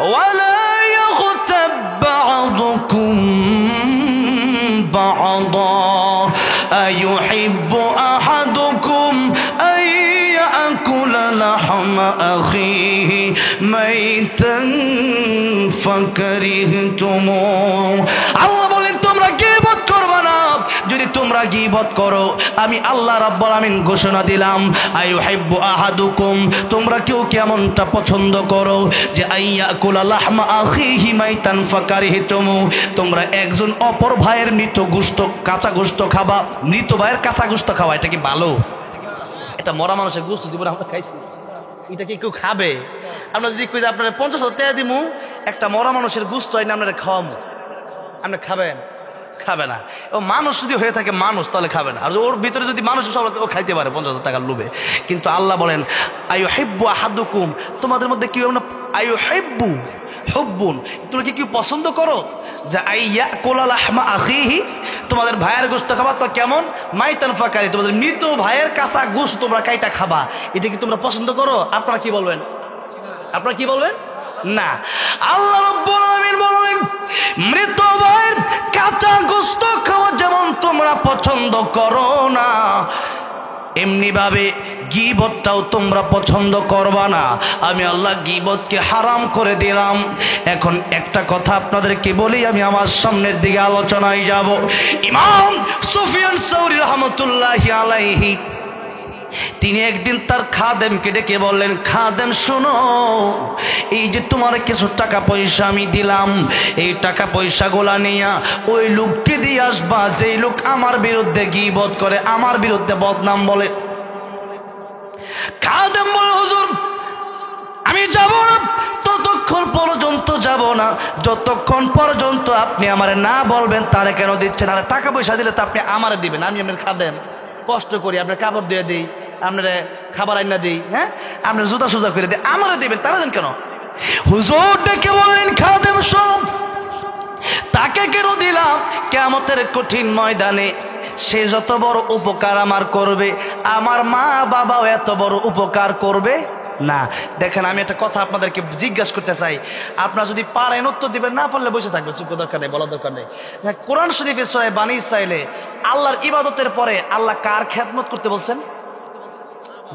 ওয়ালা ইয়াগতাব বা'দুকুম বা'দা আইয়ুহিব্বু আহাদুকুম আন ইয়াকুলা লাহমা আখিহি মাইতান ফাকারিহতুমুহ। আল্লাহ বলেন তোমরা গীবত করবে না। যদি তোমরা গীবত করো আমি আল্লাহ রাব্বুল আমিন ঘোষণা দিলাম আইয়ুহিব্বু আহাদুকুম, তোমরা কেউ কেমনটা পছন্দ করো যে আইয়াকুলা লাহমা আখিহি মাইতান ফাকারিহতুমুহ, তোমরা একজন অপর ভাইয়ের মৃত গোশত কাঁচা গোশত খাবা। মৃত ভাইয়ের কাঁচা গোশত খাওয়া এটা কি ভালো? এটা মরা মানুষের গোশত জীবনে আমরা খাইছি, এটা কি কেউ খাবে? আমরা যদি কই যে আপনারা 50,000 টাকা দিমু একটা মরা মানুষের গোশত আইনা আপনারা খাওয়ামু, আপনি খাবেন? খাবে না। ও মানুষ যদি হয়ে থাকে মানুষ তাহলে খাবে না। আর ওর ভিতরে যদি মানুষ সব ও খাইতে পারে 50,000 টাকার লোভে। কিন্তু আল্লাহ বলেন আইয়ুহিব্বু আহাদুকুম, তোমাদের মধ্যে কেউ আইয়ুহিব্বু হুব্বুন, তোমরা কি কেউ পছন্দ করো যে আইয়াকুলা লাহমা আখিহি, তোমাদের ভাইয়ের গোশত খাবা তো কেমন মাইতান ফাকারি, তোমাদের মৃত ভাইয়ের কাঁচা গোশত তোমরা কাইটা খাবা, এটা কি তোমরা পছন্দ করো? আপনারা কি বলবেন? আপনারা কি বলবেন? না। আল্লাহ রাব্বুল আমিন বলেন মৃত ভাইয়ের কাঁচা গোশত খাওয়া যেমন তোমরা পছন্দ করো না, এমনি ভাবে গীবতটাও তোমরা পছন্দ করবা না। আমি আল্লাহ গীবতকে হারাম করে দিলাম। এখন একটা কথা আপনাদেরকে বলি, আমি আমার সামনের দিকে আলোচনায় যাব। ইমাম সুফিয়ান সাউরি রাহমাতুল্লাহি আলাইহি তিনি একদিন তার খাদেমকে ডেকে বললেন, খাদেম শোনো, এই যে তোমার কিছু টাকা পয়সা আমি দিলাম, এই টাকা পয়সাগুলা নিয়ে ওই লোককে দিয়ে আসবা যেই লোক আমার বিরুদ্ধে গীবত করে, আমার বিরুদ্ধে বদনাম বলে। খাদেম বলে হুজুর আমি যাব না, ততক্ষণ পর্যন্ত যাব না যতক্ষণ পর্যন্ত আপনি আমারে না বলবেন তারে কেন দিচ্ছেন। আর টাকা পয়সা দিলে তো আপনি আমারে দিবেন, আমি আপনার খাদেম, কষ্ট করি, আপনার কাপড় দিয়ে দিই, আপনার খাবার আইনা দিই, হ্যাঁ আপনার জুতা সোজা করে দিই, আমারে দিবেন, তারা দেন কেন? হুজুর ডেকে বলেন খাদেম সব তাকে কেন দিলাম? কিয়ামতের কঠিন ময়দানে সে যত বড় উপকার আমার করবে, আমার মা বাবাও এত বড় উপকার করবে না। দেখেন আমি একটা কথা আপনাদেরকে জিজ্ঞাসা করতে চাই, আপনারা যদি পারেন উত্তর দিবেন, না পারলে বসে থাকবেন, চুপ দরকার নেই, বলার দরকার নেই। কোরআন শরীফের সূরা বানী ইসরাঈলে আল্লাহর ইবাদতের পরে আল্লাহ কার খেদমত করতে বলছেন?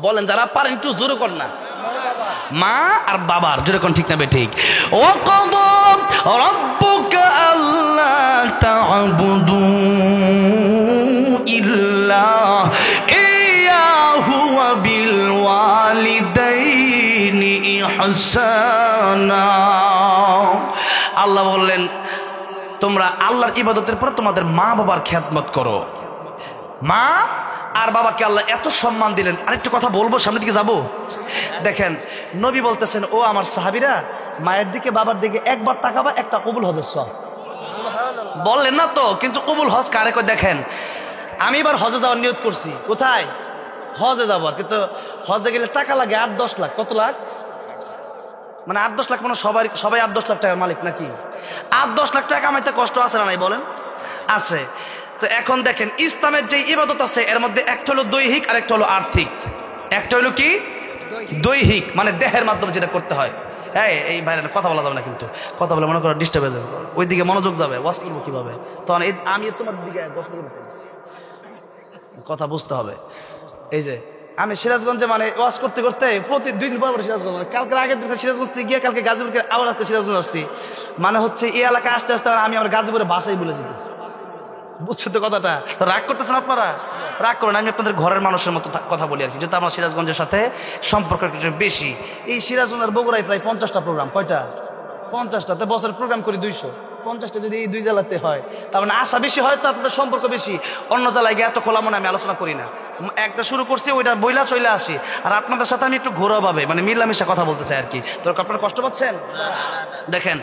বলেন যারা পারেন একটু জোরে কর না। মা আর বাবার, জোরে কোন ঠিক না বে ঠিক? ওয়াকাদা রাব্বুকা আল্লা তা'বুদু ইল্লা ইয়াহু ওয়া বিল ওয়ালিদাইনি ইহসানা। আল্লাহ বললেন তোমরা আল্লাহর ইবাদতের পরে তোমাদের মা বাবার খেদমত করো। মা আর বাবাকে আল্লাহ এত সম্মান দিলেন। আরেকটা কথা বলবো, সামনের দিকে যাব। দেখেন নবী বলতেছেন, ও আমার সাহাবীরা, মায়ের দিকে বাবার দিকে একবার তাকাবা, একটা কবুল হজের সওয়াব। বললেন না তো, কিন্তু কবুল হজ কারে কয়? দেখেন আমি এবার হজে যাওয়ার নিয়ত করছি। কোথায়? হজে যাবো। কিন্তু হজে গেলে টাকা লাগে 8-10 লাখ। কত লাখ? মানে 8-10 লাখ, মানে সবাই 8-10 লাখ টাকার মালিক নাকি? 8-10 লাখ টাকা কামাইতে কষ্ট আছে না নাই বলেন? আছে। তো এখন দেখেন ইসলামের যে ইবাদত আছে এর মধ্যে একটা হলো দৈহিক আর একটা হলো আর্থিক। একটা হলো কি? দৈহিক, মানে দেহের মাধ্যমে যেটা করতে হয়। হ্যাঁ এই বাইরে কথা বলা যাবে না, কিন্তু কথা বলে মনে করো ডিস্টার্ব হয়ে যাবে, ওইদিকে মনোযোগ যাবে, ওয়াজ করবো কিভাবে তখন? আমি তোমার দিকে কথা বুঝতে হবে। এই যে আমি সিরাজগঞ্জে মানে ওয়াজ করতে করতে প্রতি 2 দিন পর সিরাজগঞ্জ, কালকে আগের দিন সিরাজগঞ্জ থেকে গিয়ে কালকে গাজীপুরকে আবার আজকে সিরাজগঞ্জ আসছি। মানে হচ্ছে এই এলাকায় আসতে আসতে আমি আমার গাজীপুরের ভাষাই বলে যেতেছি। বুঝছেন তো কথাটা? রাগ করতেছেন আপনারা? রাগ করেন, আমি আপনাদের ঘরের মানুষের মতো কথা বলি আর কি, যেহেতু আমার সিরাজগঞ্জের সাথে সম্পর্ক একটু বেশি। এই সিরাজগঞ্জের বগুড়ায় প্রায় 50টা প্রোগ্রাম। কয়টা? 50টাতে বছর প্রোগ্রাম করি 250টা যদি এই 2 জেলাতে হয়, তার মানে আশা বেশি হয়, তো আপনাদের সম্পর্ক বেশি। অন্য জেলায় গিয়ে এত খোলা মনে আমি আলোচনা করি না, একটা শুরু করছি ওইটা বইলা চলে আসি। আর আপনাদের সাথে আমি একটু ঘোরাভাবে মানে মিলামিশা কথা বলতে চাই আর কি। তো আপনারা কষ্ট পাচ্ছেন? দেখেন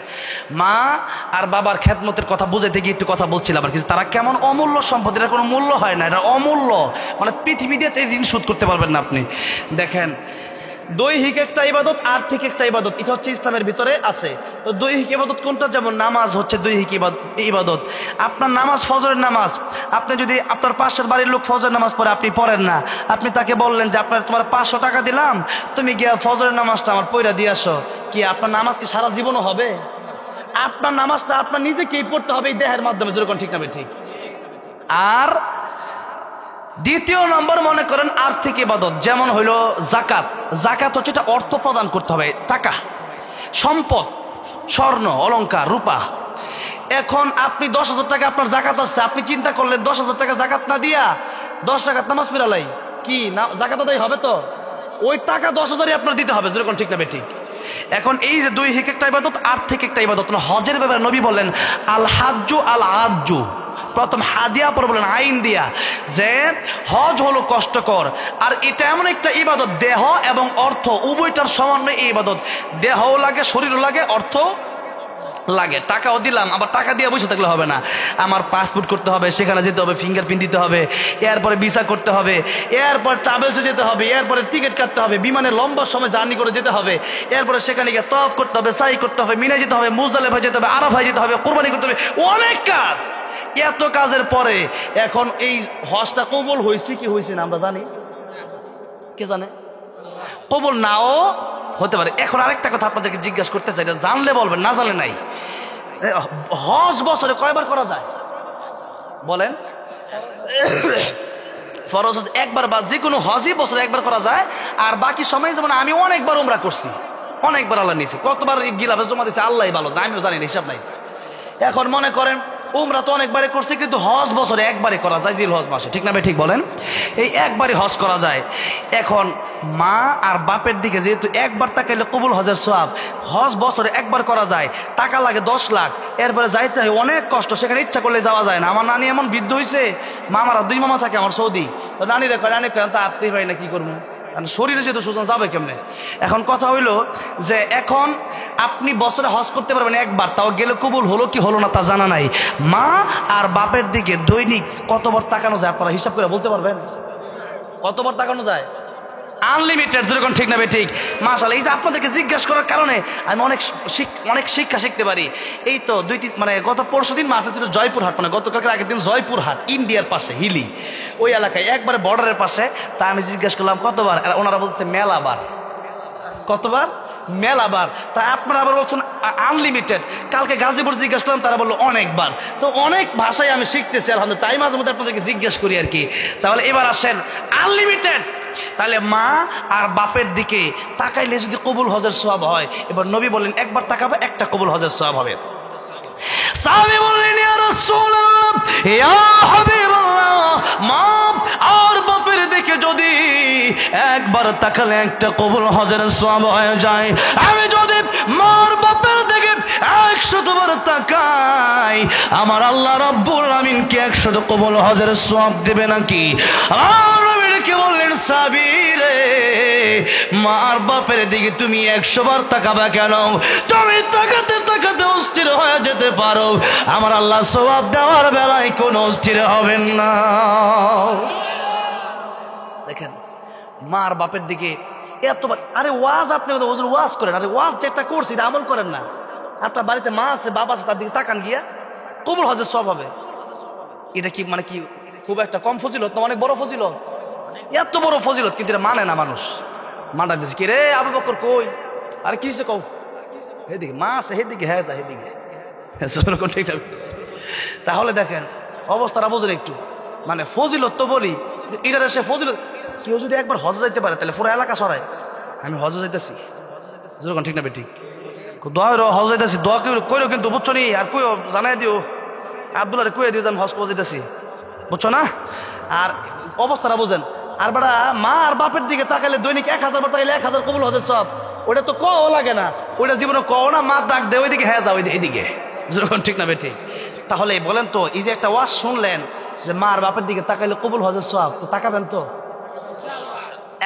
মা আর বাবার খেদমতের কথা বুঝাইতে গিয়ে একটু কথা বলছিলাম আর কি, তারা কেমন অমূল্য সম্পদ, এটা কোনো মূল্য হয় না, এটা অমূল্য, মানে পৃথিবী দিয়ে ঋণ শোধ করতে পারবেন না আপনি। দেখেন দৈহিক একটা ইবাদত, আর্থিক একটা ইবাদত, এটা হচ্ছে ইসলামের ভিতরে আছে। তো দৈহিক ইবাদত কোনটা? যেমন নামাজ হচ্ছে দৈহিক ইবাদত। আপনার নামাজ ফজরের নামাজ, আপনি যদি আপনার পাশের বাড়ির লোক ফজরের নামাজ পড়ে, আপনি পড়েন না, আপনি তাকে বললেন যে তোমার 500 টাকা দিলাম, তুমি গিয়া ফজরের নামাজটা আমার পড়া দিয়ে আসো, কি আপনার নামাজ কি সারা জীবনও হবে? আপনার নামাজটা আপনার নিজেকেই পড়তে হবে এই দেহের মাধ্যমে, যেরকম ঠিক না ঠিক? আর দ্বিতীয় নম্বর মনে করেন আর্থিক ইবাদত, যেমন হইল জাকাত। জাকাত হচ্ছে এটা অর্থ প্রদান করতে হবে, টাকা, সম্পদ, স্বর্ণ, অলংকার, রূপা। এখন আপনি 10,000 টাকা আপনার জাকাত আছে, আপনি চিন্তা করলেন 10,000 টাকা জাকাত না দিয়া 10 টাকার নামাজ পড়ালাই কি না জাকাত আদায় হবে? তো ওই টাকা 10,000ই আপনার দিতে হবে, যেরকম ঠিক না ঠিক? এখন এই যে দৈহিক একটা ইবাদত, আর্থিক একটা ইবাদত, হজের ব্যাপারে নবী বললেন আল হাজ্জু আল আজ্জু, প্রথম হাদিয়া পরে বলেন আইন দিয়া, যে হজ হলো কষ্টকর, আর এটা এমন একটা ইবাদত, দেহ এবং অর্থ উভয়টার সমন্বয়ে এই ইবাদত। দেহও লাগে, শরীরও লাগে, অর্থ লাগে। টাকাও দিলাম, আবার টাকা দিয়ে বসে থাকলে হবে না, আমার পাসপোর্ট করতে হবে, সেখানে যেতে হবে, ফিঙ্গারপ্রিন্ট দিতে হবে, এরপরে ভিসা করতে হবে, এরপর ট্রাভেলসে যেতে হবে, এরপরে টিকিট কাটতে হবে, বিমানে লম্বা সময় জার্নি করে যেতে হবে, এরপরে সেখানে গিয়ে তওয়াফ করতে হবে, সাই করতে হবে, মিনা যেতে হবে, মুজদালিফা যেতে হবে, আরাফায় যেতে হবে, কুরবানি করতে হবে, অনেক কাজ। এত কাজের পরে এখন এই হজটা কবুল হয়েছে কি হয়েছে না আমরা জানি? কে জানে? কবুল নাও হতে পারে। এখন আরেকটা কথা আপনাদেরকে জিজ্ঞাসা করতে চাই, জানলে বলবেন, না জানলে নাই। হজ বছরে কয়বার করা যায় বলেন? ফরজ একবার, বা যে কোনো হজই বছরে একবার করা যায়, আর বাকি সময় যেমন আমি অনেকবার উমরা করছি, অনেকবার আল্লাহ নিয়েছি, কতবার গিলাফে জমা দিচ্ছে আল্লাহ ভালো, আমিও জানি না, হিসাব নাই। এখন মনে করেন উমরা তো অনেকবারই করছে, কিন্তু হজ বছরে একবারই করা যায়, জিল হজ মাসে, ঠিক না ভাই? ঠিক বলেন, এই একবারই হজ করা যায়। এখন মা আর বাপের দিকে যেহেতু একবার তাকাইলে কবুল হজের সওয়াব, হজ বছরে একবার করা যায়, টাকা লাগে 10 লাখ, এরপরে যাইতে হয় অনেক কষ্ট, সেখানে ইচ্ছা করলে যাওয়া যায় না। আমার নানি এমন বৃদ্ধ হয়েছে, মামারা 2 মামা থাকে আমার সৌদি, তো নানি রেখে নানি তা আত্মীয় ভাই না, কি করবো, শরীরে যেহেতু সুজন যাবে কেমনে। এখন কথা হইল যে এখন আপনি বছরে হজ করতে পারবেন একবার, তাও গেলে কবুল হলো কি হলো না তা জানা নাই। মা আর বাপের দিকে দৈনিক কতবার তাকানো যায় আপনারা হিসাব করে বলতে পারবেন? কতবার তাকানো যায়? আনলিমিটেড, যেরকম ঠিক না ঠিক? মাশাআল্লাহ, এই যে আপনাদেরকে জিজ্ঞাসা করার কারণে আমি অনেক শিক্ষা শিখতে পারি। এই তো মানে গত পরশুদিন মাহফিল ছিল জয়পুরহাট, মানে গতকালকে আগের দিন জয়পুরহাট, ইন্ডিয়ার পাশে হিলি ওই এলাকায়, একবারে বর্ডারের পাশে। তা আমি জিজ্ঞাসা করলাম কতবার, ওনারা বলছে মেলাবার। কতবার? মেলাবার। তা আপনারা আবার বলছেন আনলিমিটেড। কালকে গাজীপুর জিজ্ঞাসা করলাম, তারা বললো অনেকবার। তো অনেক ভাষায় আমি শিখতেছি আলহামদুলিল্লাহ, তাই মাঝে মধ্যে আপনাদেরকে জিজ্ঞেস করি আর কি। তাহলে এবার আসেন আনলিমিটেড, তাহলে মা আর বাপের দিকে তাকাইলে যদি কবুল হজের সওয়াব হয়, এবার নবী বললেন একবার তাকাবে, একটা কবুল হজের সওয়াব হবে। সাহাবী বললেন ইয়া রাসূলুল্লাহ, ইয়া হাবিবাল্লাহ, মা আর বাপের দিকে যদি একবার তাকালে একটা কবুল হজের সওয়াব হয়ে যায়, আমি যদি মার বাপের দিকে 100 বার তাকাই, আমার আল্লাহ রাব্বুল আমিন কি 100 কবুল হজের সওয়াব দেবে নাকি? আর নবীকে বললেন সাহাবী রে, মার বাপের দিকে তুমি 100 বার তাকাবা কেন? তুমি তাকাতে তাকাতে অস্থির হয়ে যেতে পারো, আমার আল্লাহ সওয়াব দেওয়ার বেলায় কোনো অস্থির হবেন না। দেখেন মার বাপের দিকে এতবার, আরে ওয়াজ আপনি ওয়াজ করেন, আরে ওয়াজ যেটা করছি এটা আমল করেন না। আপনার বাড়িতে মা আছে, বাবা আছে, তার দিকে তাকান গিয়া, কবুল হজের সওয়াব হবে। এটা কি মানে কি খুব একটা কম ফজিলত না, অনেক বড় ফজিলত, এত বড় ফজিলত, কিন্তু এটা মানে না মানুষ। মানা দিচ্ছে কি রে আবু বকর কই, আরে কি হয়েছে কও, হেদিকে মা আছে, হেদিকে হ্যাঁ যা হেদিকে। তাহলে দেখেন অবস্থাটা বোঝেন একটু, মানে ফজিলত তো বলি, এটা সে ফজিলত। কেউ যদি একবার হজ যাইতে পারে তাহলে পুরো এলাকা সরায়, আমি হজ যাইতেছি, যেরকম ঠিক না বেটি? দোয়া হজ যাইতেছি, দোয়া কইরো কিন্তু, বুঝছো নি? আর কইও জানাই দিও, আব্দুল্লাহ কইয়া দিও যে আমি হজ করে যাইতেছি, বুঝছো না? আর অবস্থাটা বোঝেন। আর বেটা মা আর বাপের দিকে তাকাইলে দৈনিক 1000 বার তাকাইলে 1000 কবুল হজের সব, ওটা তো কও লাগে না, ওটা জীবনে কও না, মা ডাক দে ওইদিকে হ্যাঁ যাও এদিকে, যেরকম ঠিক না বেটি? তাহলে বলেন তো, এই যে একটা ওয়াজ শুনলেন যে মা আর বাপের দিকে তাকাইলে কবুল হজের সব, তো তাকাবেন তো?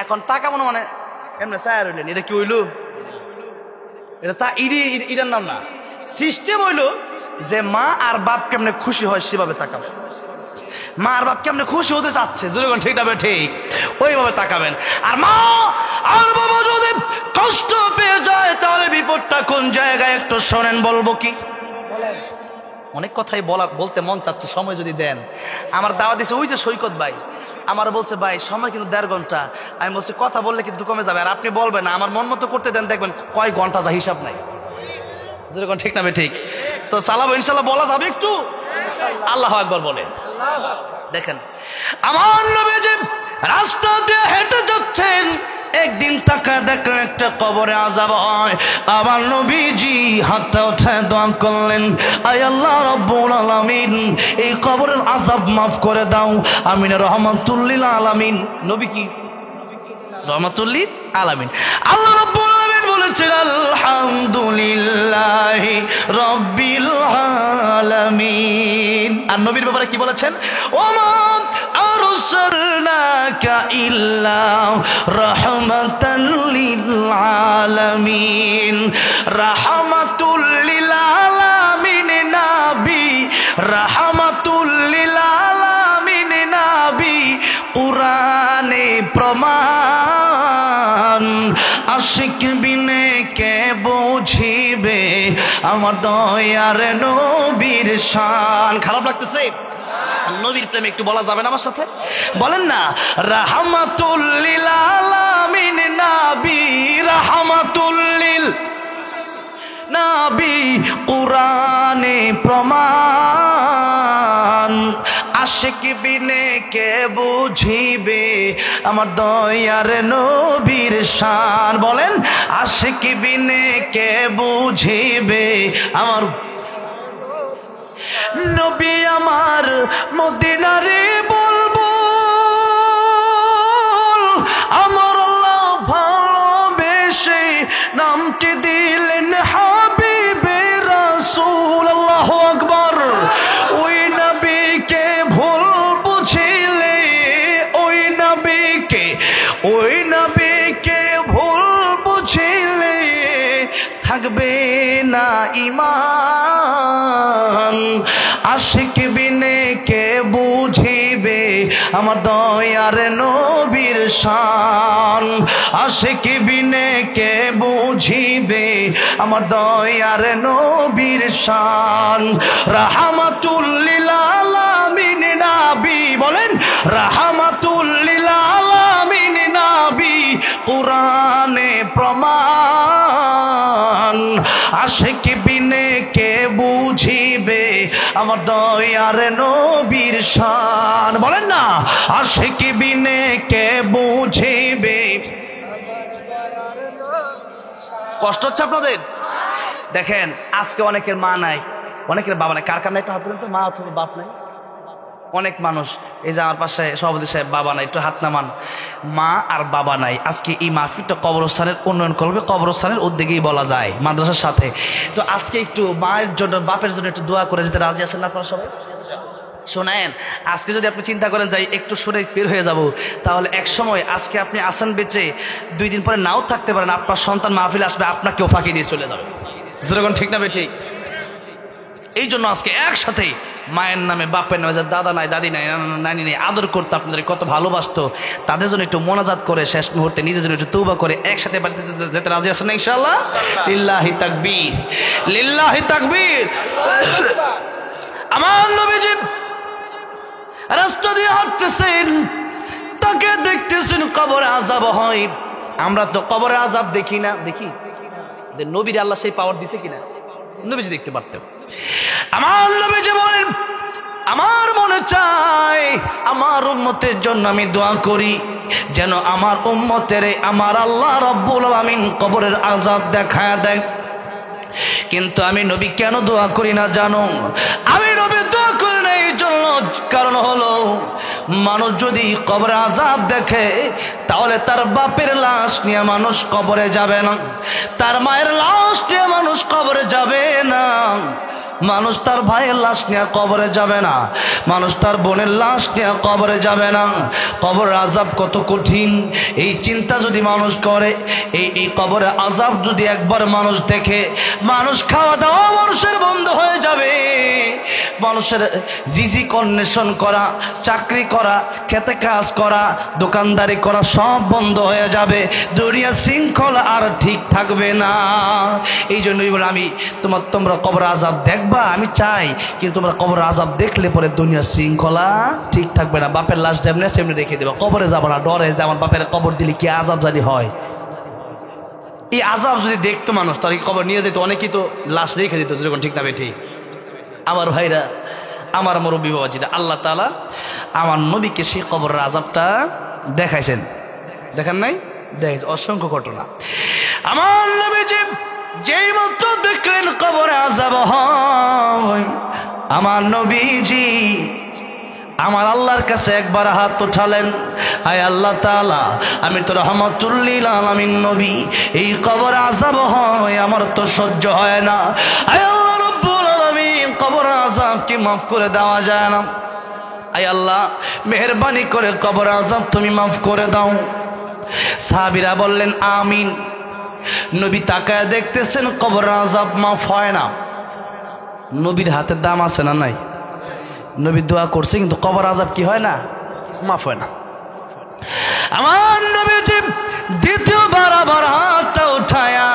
এখন তাকাবো মানে এমনি চায় রইলেন, এটা কি হইল? এটা তা ইডার নাম না, সিস্টেম হইল যে মা আর বাপ কেমনে খুশি হয় সেভাবে তাকাবে। মা আর বাপ কেমনে খুশি হতে চাচ্ছে, যেরকম ঠিক না ঠিক ওইভাবে তাকাবেন। আর মা আর বাবা যদি কষ্ট পেয়ে যায় তাহলে বিপদটা কোন জায়গায় একটু শোনেন, বলবো কি? অনেক কথাই বলতে মন চাচ্ছে, সময় যদি দেন। আমার দাওয়া দিছে ওই যে সৈকত ভাই, আমার বলছে ভাই সময় কিন্তু 1.5 ঘন্টা। আমি বলছি কথা বললে কিন্তু কমে যাবে, আর আপনি বলবেন না, আমার মন মতো করতে দেন, দেখবেন কয় ঘন্টা যা হিসাব নাই। যেরকম ঠিক না ঠিক তো চালাবো ইনশাল্লাহ, বলা যাবে একটু। আল্লাহু আকবার বলে। দেখেন আমার নবী যে রাস্তা দিয়ে হেঁটে যাচ্ছেন, একদিন তাকা দেখলেন একটা কবরে আযাব হয়। আমার নবীজি হাতটা উঠায় দোয়া করলেন, আয় আল্লাহ রাব্বুল আলামিন, এই কবরের আযাব মাফ করে দাও। আমিন রহমাতুল লিল আলামিন। নবী কি রহমাতুল লিল আলামিন। আল্লাহ রাব্বুল আলামিন বলেছেন আলহামদুলিল্লাহি রাব্বিল আলামিন। আর নবীর ব্যাপারে কি বলেছেন? ওমা আরসালনাকা ইল্লা রাহমাতাল লিল আলামিন। রাহমাতুল লিল আলামিন নবী, রাহমাতুল লিল আলামিন নবী, কুরআনে প্রমাণ। আশিক বিনে কে বুঝিবে আমার দয়ার নবীর শান। খারাপ লাগতেছে? নবীর প্রেমে একটু বলা যাবে না আমার সাথে? বলেন না, রাহমাতুল লিল আলামিন নবী, রাহমাতুল লিল নবী, কুরআনে প্রমাণ। আশিক বিনে কে বুঝিবে আমার দয়ার নবীর শান। বলেন, আশিক বিনে কে বুঝিবে আমার নবী আমার মদিনারে বুলবুল। আমার আল্লাহ ভালোবেসে নামটি দিলেন হাবিবে রাসূল। আল্লাহু আকবার। ওই নবীকে ভুল বুঝিলে, ওই নবীকে ভুল বুঝিলে থাকবে না ঈমান। আশিক বিনে কে বুঝিবে আমার দয়ার নবীর শান। আশিক বিনে কে বুঝিবে আমার দয়ার নবীর শান। রাহমাতুল লিল আলামিন নবী। বলেন, রাহমাতুল লিল আলামিন নবী, কুরআনে প্রমাণ। আশিক বিনে কে বুঝিবে আমার দয়ার নবীর শান। বলেন না, আশিক বিনে কে বুঝিবে। কষ্ট হচ্ছে আপনাদের? দেখেন আজকে অনেকের মা নাই, অনেকের বাবা নাই। কার কার নাই একটু হাত তুলেন তো, মা অথবা বাপ নাই? অনেক মানুষ, এই যে আমার পাশে সভাপতি সাহেব, বাবা নাই, একটু হাত নামান। মা আর বাবা নাই। আজকে এই মাহফিলটা কবরস্থানের উন্নয়ন করবে, কবরস্থানের উদ্যোগেই বলা যায়, মাদ্রাসার সাথে। তো আজকে একটু মায়ের জন্য, বাপের জন্য একটু দোয়া করে যেতে রাজি আছেন না আপনারা সবাই? শোনেন, আজকে যদি আপনি চিন্তা করেন যাই একটু শুনে বের হয়ে যাব, তাহলে এক সময় আজকে আপনি আসেন বেঁচে, 2 দিন পরে নাও থাকতে পারেন, আপনার সন্তান মাহফিলে আসবে, আপনাকেও ফাঁকি দিয়ে চলে যাবে। যেরকম ঠিক না ঠিক? এই জন্য আজকে একসাথে মায়ের নামে, বাপের নামে, যার দাদা নাই, দাদি নাই, নানি নেই, আদর করতো, আপনাদের কত ভালোবাসতো, তাদের জন্য একটু মোনাজাত করে শেষ মুহূর্তে নিজের জন্য একটু তওবা করে একসাথে বাড়িতে যেতে রাজি আছেন না ইনশাআল্লাহ? লিল্লাহি তাকবীর, লিল্লাহি তাকবীর। আমার নবীজি রাস্তা দিয়ে হাঁটতেছেন, তাকে দেখতেছেন কবরে আযাব হয়। আমরা তো কবরে আযাব দেখি না, দেখি? নবীর আল্লাহ সেই পাওয়ার দিছে কিনা? নবীজি দেখতে পারতেন। আমার নবীজি বলেন, আমার মনে চায় আমার উম্মতের জন্য আমি দোয়া করি, যেন আমার উম্মতের আমার আল্লাহ রাব্বুল আলামিন কবরের আযাব দেখায় দেয়। কিন্তু আমি নবী কেন দোয়া করি না জানো? আমি নবী দোয়া করি না এই জন্য, কারণ হলো মানুষ যদি কবরে আযাব দেখে, তাহলে তার বাপের লাশ নিয়ে মানুষ কবরে যাবে না, তার মায়ের লাশ নিয়ে মানুষ কবরে যাবে না। মানুষ তার ভাইয়ের লাশ নিয়ে কবরে যাবে না, মানুষ তার বোনের লাশ নিয়ে কবরে যাবে না। কবরের আযাব কত কঠিন এই চিন্তা যদি মানুষ করে, এই কবরের আযাব যদি একবার মানুষ দেখে, মানুষ খাওয়া দাওয়া মানুষের বন্ধ হয়ে যাবে, মানুষের রিজিক অন্বেষণ করা, চাকরি করা, খেতে কাজ করা, দোকানদারি করা সব বন্ধ হয়ে যাবে, দুনিয়া শৃঙ্খলা আর ঠিক থাকবে না। এই জন্যই বলে আমি তোমরা কবর আযাব দেখবা, আমি চাই, কিন্তু তোমরা কবর আযাব দেখলে পরে দুনিয়ার শৃঙ্খলা ঠিক থাকবে না। বাপের লাশ যেমনি সেমনি রেখে দেবা, কবরে যাবো না, ডরে যে আমার বাপের কবর দিলে কি আযাব জানি হয়। এই আযাব যদি দেখতো মানুষ, তার কবর নিয়ে যেত, অনেকেই তো লাশ রেখে দিত যখন, ঠিক না বেঠি? আমার ভাইরা, আমার মুরব্বী বাবাজিরা, আল্লাহ তাআলা আমার নবীকে সেই কবরের আযাবটা দেখাইছেন, দেখেন নাই? দেখেছেন অসংখ্য ঘটনা। আমার নবী যেই মাত্র দেখলেন কবরে আযাব হয়, আমার নবীজি আমার আল্লাহর কাছে একবার হাত উঠালেন, আয় আল্লাহ তাআলা, আমি তো রাহমাতুল লিল আলামিন নবী, এই কবরে আযাব হয় আমার তো সহ্য হয় না, আয় আল্লাহ রব্বুল আলামিন, কবরের আযাব কি মাফ করে দেওয়া যায় না? আয় আল্লাহ মেহেরবানি করে কবরের আযাব তুমি মাফ করে দাও। সাহাবীরা বললেন আমিন। নবী তাকায় দেখতেছেন কবরের আযাব মাফ হয় না। নবীর হাতের দাম আছে না নাই? নবী দোয়া করছে, কিন্তু কবর আযাব কি হয় না? মাফ হয় না। আমার নবীজি দ্বিতীয়বার আবার হাতটা উঠায়া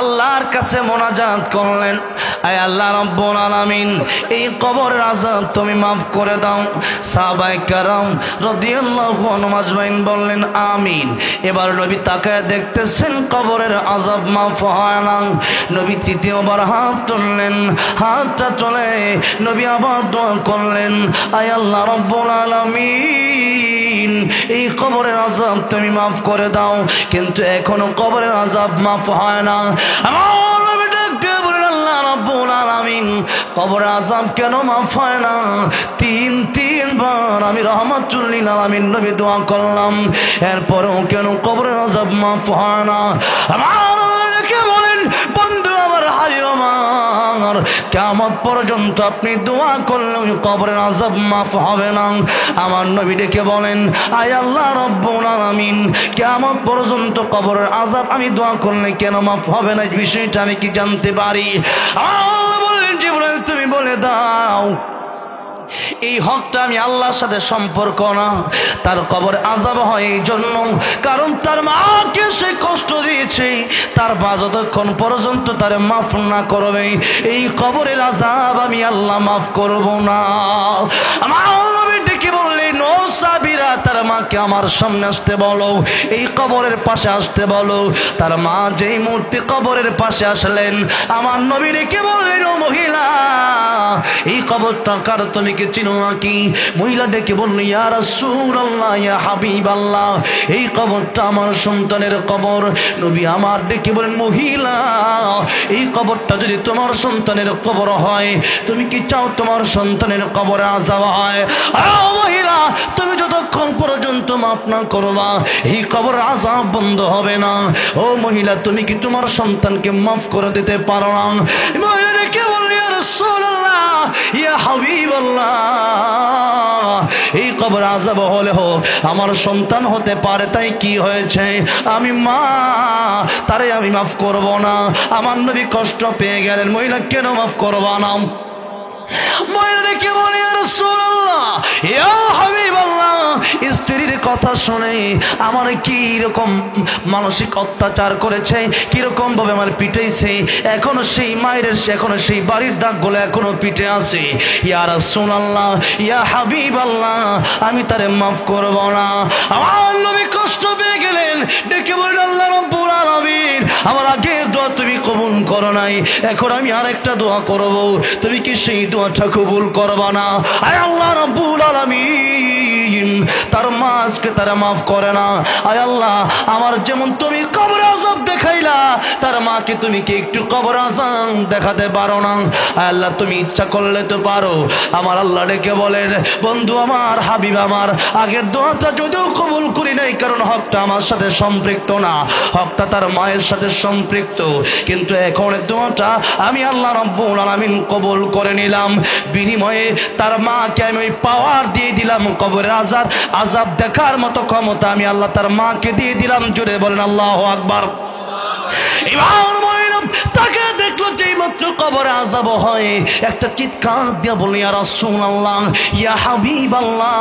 আল্লাহর কাছে মোনাজাত করলেন, আয় আল্লাহ রাব্বুল আলামিন, এই কবরের আযাব তুমি মাফ করে দাও। সাহাবায়ে কেরাম রাদিয়াল্লাহু আনহুম আজমাইন বললেন আমিন। এবার নবী তাকায় দেখতেছেন কবরের আযাব মাফ হয় না। নবী তৃতীয়বার হাত তুললেন, হাতটা তুলে নবী আবার দোয়া করলেন, আয় আল্লাহ রাব্বুল আলামিন, এই কবরের আযাব তুমি মাফ করে দাও। কিন্তু এখনো কবরের আযাব মাফ হয় না। আমার নবী ডাকতে বলেন, আল্লাহ রাব্বুল আলামিন, কবরের আযাব কেন মাফ হয় না? তিনবার আমি রাহমাতুল লিল আলামিন নবী দোয়া করলাম, এরপরেও কেন কবরের আযাব মাফ হয় না? আমার নবী বলেন, বন্ধু আমার, হাবিব আমার, কিয়ামত পর্যন্ত আপনি দোয়া করলেও কবরের আযাব মাফ হবে না। আমার নবী ডেকে বলেন, আয় আল্লাহ রাব্বুল আলামিন, কিয়ামত পর্যন্ত কবরের আযাব আমি দোয়া করলে কেন মাফ হবে না, বিষয়টা আমি কি জানতে পারি? আল্লাহ বললেন, জিবরাইল তুমি বলে দাও। এই হকটা আমি আল্লাহর সাথে সম্পর্ক না, তার কবরে আযাব হয় এই জন্য কারণ তার মাকে সে কষ্ট দিয়েছে, তার মা যতক্ষণ পর্যন্ত তার মাফ না করবে এই কবরের আযাব আমি আল্লাহ মাফ করব না। আমার নবী ডেকে বললেন, ও সাহাবীরা, তার মাকে আমার সামনে আসতে বলো, এই কবরের পাশে আসতে বলো। তার মা যেই মুহূর্তে কবরের পাশে আসলেন, আমার নবী ডেকে বললেন, ও মহিলা, এই কবরটা কার, তুমি কি চিনো নাকি? মহিলা ডেকে বলল, ইয়া রাসূলুল্লাহ, ইয়া হাবিবাল্লাহ, এই কবরটা আমার সন্তানের কবর। নবী আমার ডেকে বলেন, মহিলা, এই কবরটা যদি তোমার সন্তানের কবর হয়, তুমি কি চাও তোমার সন্তানের কবরে আযাব হয়? মহিলা, তুমি যতক্ষণ পর্যন্ত মাফ না করবা এই কবরের আযাব বন্ধ হবে না। ও মহিলা, তুমি কি তোমার সন্তানকে মাফ করে দিতে পারো না? মহিলা ডেকে বলল, ইয়া রাসূলুল্লাহ, ইয়া হাবিবাল্লাহ, এই কবর আযাব হলে হোক, আমার সন্তান হতে পারে, তাই কি হয়েছে? আমি মা, তারে আমি মাফ করব না। আমার নবী কষ্ট পেয়ে গেলেন, মহিলা কেন মাফ করবা না? মহিলা ডেকে বলে, ইয়া রাসূলুল্লাহ, ইয়া হাবিবাল্লাহ, স্ত্রীর কথা শুনে আমার কি রকম মানসিক অত্যাচার করেছে, কিরকম ভাবে আমার পিটাইছে, এখনো সেই মায়ের, এখনো সেই বাড়ির দাগগুলো এখনো পিঠে আছে। ইয়া রাসূলুল্লাহ, ইয়া হাবিবাল্লাহ, আমি তারে মাফ করব না। আমার নবী কষ্ট পেয়ে গেলেন, ডেকে বললেন, আল্লাহ রাব্বুল আলামিন, আমার আগের দোয়া তুমি কবুল করো নাই, এখন আমি আরেকটা দোয়া করব, তুমি কি সেই দোয়াটা কবুল করবা না? আয় আল্লাহ রাব্বুল আলামিন, তার মা আজকে তারা মাফ করে না। আয় আল্লাহ, আমার যেমন তুমি কবর আযাব দেখাইলা, তার মাকে তুমি কি একটু কবর আযাব দেখাতে পারো না? আয় আল্লাহ, তুমি ইচ্ছা করলে তো পারো। আমার আল্লাহ ডেকে বলেন, বন্ধু আমার, হাবিব আমার, আগের দোয়াটা যদিও কবুল করি নাই, কারণ হকটা আমার সাথে সম্পৃক্ত না, হকটা তার মায়ের সাথে সম্পৃক্ত। কিন্তু এখন দোয়াটা আমি আল্লাহ রাব্বুল আলামিন কবুল করে নিলাম। বিনিময়ে তার মাকে আমি ওই পাওয়ার দিয়ে দিলাম, কবরের আযাব দেখার মতো ক্ষমতা আমি আল্লাহ তার মাকে দিয়ে দিলাম। জোরে বলেন আল্লাহু আকবার। এবার তাকে দেখলো যেই মাত্র কবরে আযাব হয়, একটা চিৎকার দিয়ে বলি ইয়া রাসূলুল্লাহ, ইয়া হাবিবাল্লাহ,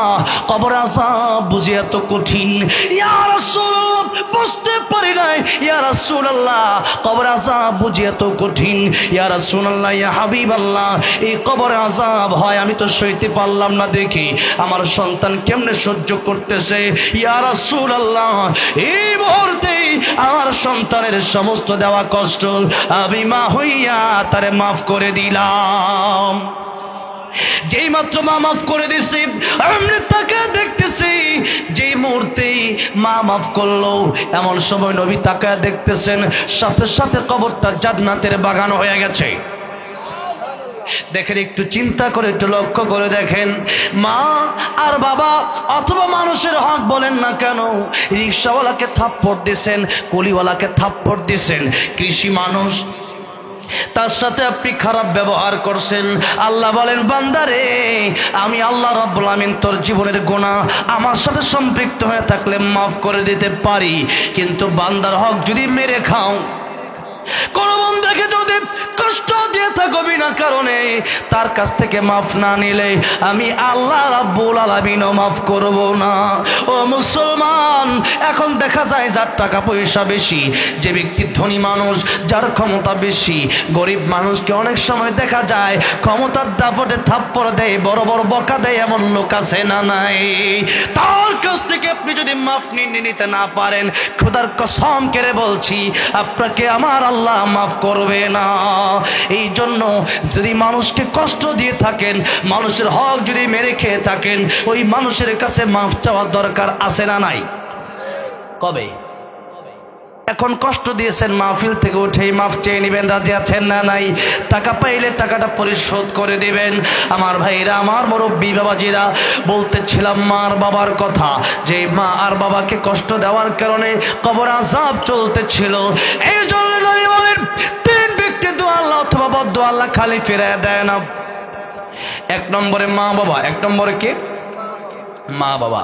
কবরে আযাব বুঝি এত কঠিন? ইয়া রাসূলুল্লাহ, বুঝতে পারি নাই। ইয়া রাসূলুল্লাহ, কবরে আযাব বুঝি এত কঠিন? ইয়া রাসূলুল্লাহ, ইয়া হাবিবাল্লাহ, এই কবরে আযাব হয় আমি তো সইতে পারলাম না, দেখি আমার সন্তান কেমনে সহ্য করতেছে। ইয়া রাসূলুল্লাহ, এই মুহূর্তেই আমার সন্তানের সমস্ত দেওয়া কষ্ট আমি মা হইয়া তারে মাফ করে দিলাম। যেই মাত্র মা মাফ করে দিছি, আমি তাকে দেখতেছি যেই মুহূর্তে মা মাফ করলো, এমন সময় নবী তাকে দেখতেছেন সাথে সাথে কবরটা জান্নাতের বাগান হয়ে গেছে। দেখেন, একটু চিন্তা করে একটু লক্ষ্য করে দেখেন, মা আর বাবা অথবা মানুষের হক বলেন না কেন, রিক্সাওয়ালাকে থাপ্পড় দিছেন, কুলিওয়ালাকে থাপ্পড় দিছেন, কৃষি মানুষ তার সাথে আপনি খারাপ ব্যবহার করছেন। আল্লাহ বলেন, বান্দারে আমি আল্লাহ রাব্বুল আমিন তোর জীবনের গুনাহ আমার সাথে সম্পৃক্ত হয়ে থাকলে মাফ করে দিতে পারি, কিন্তু বান্দার হক যদি মেরে খাও, কোন বন্দাকে যদি কষ্ট দিয়ে থাকো বিনা কারণে, তার কাছ থেকে মাফ না নিলে আমি আল্লাহ রাব্বুল আলামিনও মাফ করব না। ও মুসলমান, এখন দেখা যায় যার টাকা পয়সা বেশি, যে ব্যক্তি ধনী মানুষ, যার ক্ষমতা বেশি, গরিব মানুষকে অনেক সময় দেখা যায় ক্ষমতার দাপটে থাপ্পড় দেয়, বড় বড় বকা দেয়, এমন লোক আছে না নাই? তার কাছ থেকে আপনি যদি মাফ নিতে না পারেন, খোদার কসম করে বলছি আপনাকে আমার আল্লাহ মাফ করবে না। এই জন্য যদি মানুষকে কষ্ট দিয়ে থাকেন, মানুষের হক যদি মেরে খেয়ে থাকেন, ওই মানুষের কাছে মাফ চাওয়ার দরকার আছে না নাই? কবে? এখন কষ্ট দিয়েছেন, মাহফিল থেকে উঠেই মাফ চেয়ে নেবেন, রাজি আছেন না নাই? টাকা পাইলে টাকাটা পরিশোধ করে দিবেন। আমার ভাইরা, আমার মুরব্বী বাবাজিরা, বলতেছিলাম মার বাবার কথা, যে মা আর বাবাকে কষ্ট দেওয়ার কারণে কবর আযাব চলতেছিল। এই জন্য নবী বলেন, তিন ব্যক্তি দোয়া আল্লাহ অথবা বদদোয়া আল্লাহ খালি ফিরিয়ে দেয় না। এক নম্বরে মা বাবা। এক নম্বরে কে? মা বাবা।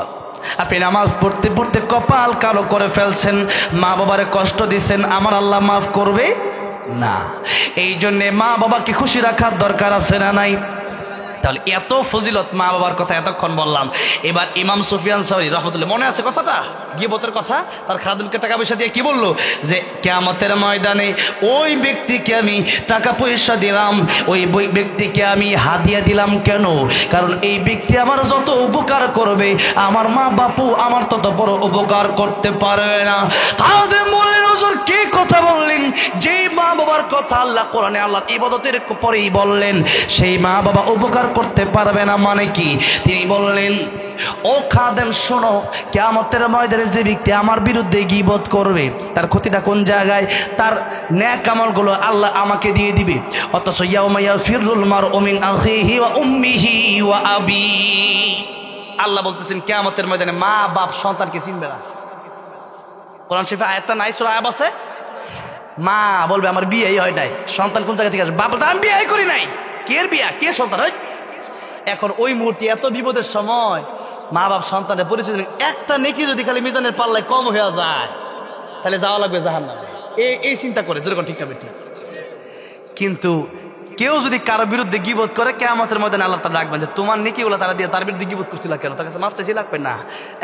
আপনি নামাজ পড়তে পড়তে কপাল কালো করে ফেলছেন, মা বাবারে কষ্ট দিচ্ছেন, আমার আল্লাহ মাফ করবে না। এই জন্যে মা বাবাকে খুশি রাখার দরকার আছে না নাই? তাহলে এত ফজিলত মা বাবার কথা এতক্ষণ বললাম। এবার ইমাম সুফিয়ান সাউরি রহমতুল্লাহ, মনে আছে কথাটা, গীবতের কথা? তার খাদেমকে টাকা পয়সা দিয়ে কি বললো? যে কিয়ামতের ময়দানে ওই ব্যক্তিকে আমি টাকা পয়সা দিলাম, ওই ব্যক্তিকে আমি হাদিয়া দিলাম। কেন? কারণ এই ব্যক্তি আমার যত উপকার করবে, আমার মা বাপু আমার তত বড় উপকার করতে পারবে না। খাদেম বললেন, হুজুর কি কথা বললেন? যেই মা বাবার কথা আল্লাহ কোরআনে আল্লাহর ইবাদতের পরেই বললেন, সেই মা বাবা উপকার করতে পারবে না মানে কি? তিনি বললেন, ও খাদেম শোনো, কিয়ামতের ময়দানে যে ব্যক্তি আমার বিরুদ্ধে গীবত করবে, তার ক্ষতিটা কোন জায়গায়? তার নেক আমলগুলো আল্লাহ আমাকে দিয়ে দিবে। অথচ ইয়াউমা ইয়াফিরুল মারউ মিন আখিহি ওয়া উম্মিহি ওয়া আবি, আল্লাহ বলতেছেন কিয়ামতের ময়দানে মা বাপ সন্তানকে চিনবে না। কোরআন শরীফে আয়াতটা নাই, সূরা আয়াব আছে, মা বলবে আমার বিয়েই হয় নাই, সন্তান কোন জায়গা থেকে আসবে? বাপ বলতে আমি বিয়ে করি নাই, কে বিয়া, কে সন্তান? এখন ওই মুহূর্তে এত বিপদের সময় মা বাপ সন্তানের পরিচয়, একটা নেকি যদি খালি মিজানের পাল্লায় কম হয়ে যায়, তাহলে যাওয়া লাগবে জাহান্নামে। এই চিন্তা করে, যেরকম ঠিক না বেটি। কিন্তু কেউ যদি কারো বিরুদ্ধে গীবত করে, কিয়ামতের ময়দানে আল্লাহ তাআলা রাখবেন যে তোমার নেকিগুলো তারা দিয়ে তার বিরুদ্ধে গীবত করছিল কেন, তার কাছে মাফ চাইছি, লাগবে না।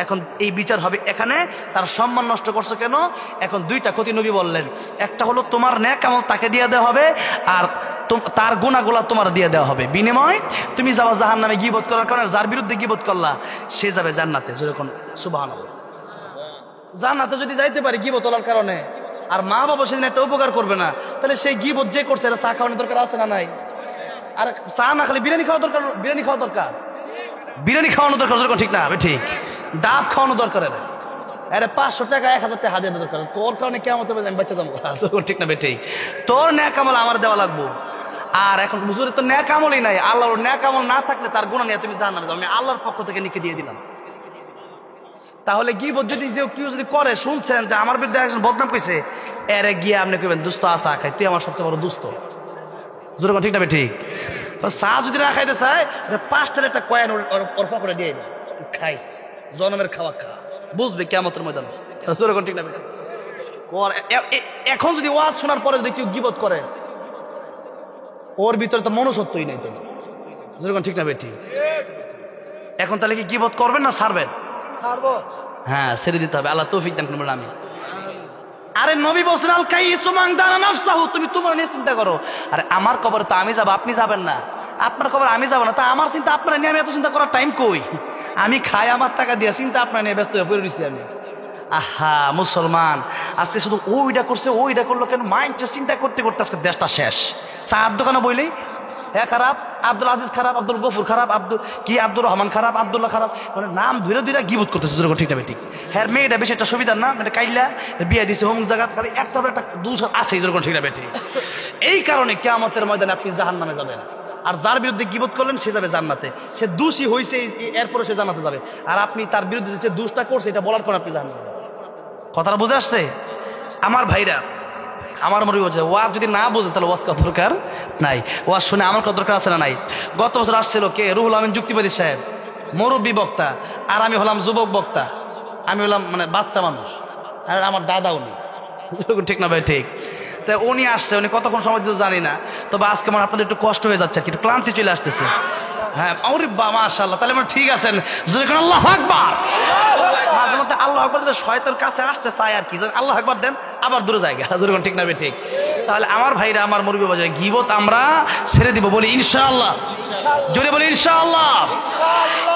এখন এই বিচার হবে এখানে, তার সম্মান নষ্ট করছো কেন? এখন দুইটা ক্ষতি নবী বললেন, একটা হলো তোমার নেক আমল তাকে দিয়ে দেওয়া হবে, আর তার গুনাহগুলো তোমার দিয়ে দেওয়া হবে। বিনিময় তুমি যাবা জাহান্নামে গীবত করার কারণে। যার বিরুদ্ধে গীবত করলা সে যাবে জান্নাতে। যখন সুবহানাল্লাহ, জান্নাতে যদি যাইতে পারে গীবত করার কারণে, আর মা বাবা সেদিন একটা উপকার করবে না, তাহলে সেই গীবত যে করছে এটা চা খাওয়ানোর দরকার আছে না নাই? আর চা না খালি বিরিয়ানি খাওয়া দরকার, বিরিয়ানি খাওয়া দরকার, বিরিয়ানি খাওয়ানো দরকার, ঠিক না? ঠিক, ডাব খাওয়ানো দরকার। আরে 500 টাকা 1000 টাকা হাদিয়া দেওয়া দরকার। তোর কারণে কেমন হবে আমি বাচ্চা যাবো, ঠিক না? ঠিক, তোর ন্যাক আমল আমার দেওয়া লাগবো। আর এখন হুজুরের তো ন্যাক আমলই নাই, আল্লাহর ন্যাক আমল না থাকলে তার গুনাহ নিয়ে তুমি জাহান্নামে যাও, আমি আল্লাহর পক্ষ থেকে নিকে দিয়ে দিলাম। তাহলে গীবত যদি কেউ যদি করে, শুনছেন যে আমার বিরুদ্ধে একজন বদনাম কইছে, এরে গিয়ে আপনি কইবেন দুস্ত আসা খাই, তুই আমার সবচেয়ে বড় দুস্ত। যেরকম ঠিক না ঠিক? চা যদি না খাইতে চায়, 5টার একটা কয়েন অর্পা করে দিয়ে খাইস, জনমের খাওয়া খা, বুঝবে কিয়ামতের ময়দানে। যেরকম ঠিক না ঠিক? এখন যদি ওয়াজ শোনার পরে যদি কেউ গীবত করে, ওর ভিতরে তো মনুষ্যত্বই নাই। তাহলে যেরকম ঠিক না ঠিক? এখন তাহলে কি গীবত করবেন না ছাড়বেন? হ্যাঁ, ছেড়ে দিতে হবে। আল্লাহ তৌফিক দান করবেন। আমি আরে নবী বলছেন আল কাইসু মান দানা নাফসাহু, তুমি তোমার নিয়ে চিন্তা করো। আরে আমার কবরে তো আমি যাব, আপনি যাবেন না। আপনার কবরে আমি যাব না, তা আমার চিন্তা আপনারা নিয়ে আমি এত চিন্তা করার টাইম কই? আমি খাই আমার টাকা দিয়ে, চিন্তা আপনার নিয়ে ব্যস্ত হয়ে পড়ে রয়েছি আমি। আহা মুসলমান, আজকে শুধু ওইটা করছে ওইটা করলো কেন, মাইন্ডটা চিন্তা করতে করতে আজকে দেশটা শেষ। চার দোকানে বইলেই হ্যাঁ খারাপ, আব্দুল আজিজ খারাপ, আব্দুল গফুর খারাপ, আব্দুর রহমান খারাপ, আব্দুল্লাহ খারাপ, মানে নাম ধীরে ধীরে গীবত করতেছে। যেরকম ঠিক না ঠিক? হ্যাঁ, মেয়েটা বেশি একটা সুবিধার না, মানে কাইলা বিয়ে দিছে হোম জায়গা, খালি একটা দোষ আছে। যেরকম ঠিক না ঠিক? এই কারণে কিয়ামতের ময়দানে আপনি জাহান্নামে যাবেন, আর যার বিরুদ্ধে গীবত করলেন সে যাবে জান্নাতে। সে দোষী হয়েছে, এরপরে সে জান্নাতে যাবে। আর আপনি তার বিরুদ্ধে যে দোষটা করছে এটা বলার পর আপনি জাহান্নামে যাবেন। কথাটা বুঝে আসছে আমার ভাইরা? আমার মনে হচ্ছে ওয়াজ যদি না বোঝে তাহলে ওয়াজ করার দরকার নাই, ওয়াজ শুনে আমার কত দরকার আছে না নাই? গত বছর আসছিল কে? রুহুল আমিন যুক্তিবাদী সাহেব, মুরব্বী বক্তা, আর আমি হলাম যুবক বক্তা। আমি হলাম মানে বাচ্চা মানুষ, আর আমার দাদা উনি। ঠিক না ভাই? ঠিক। তাই উনি আসছে, উনি কতক্ষণ সময় দিতে জানি না, তবে আজকে মানে আপনাদের একটু কষ্ট হয়ে যাচ্ছে আর কি, একটু ক্লান্তি চলে আসতেছে। হ্যাঁ, আরে বাবা মাশাআল্লাহ, তাহলে মানে ঠিক আছেন। আল্লাহু আকবার। মাঝে মধ্যে আল্লাহু আকবার দিলে শয়তান কাছে আসতে চায় আর কি, আল্লাহু আকবার দেন আবার দূরে জায়গা। যেরকম ঠিক না ঠিক? তাহলে আমার ভাইরা, আমার মুরব্বী বাজারে, গীবত আমরা ছেড়ে দিব, বলি ইনশাআল্লাহ। জোরে বলি ইনশাআল্লাহ।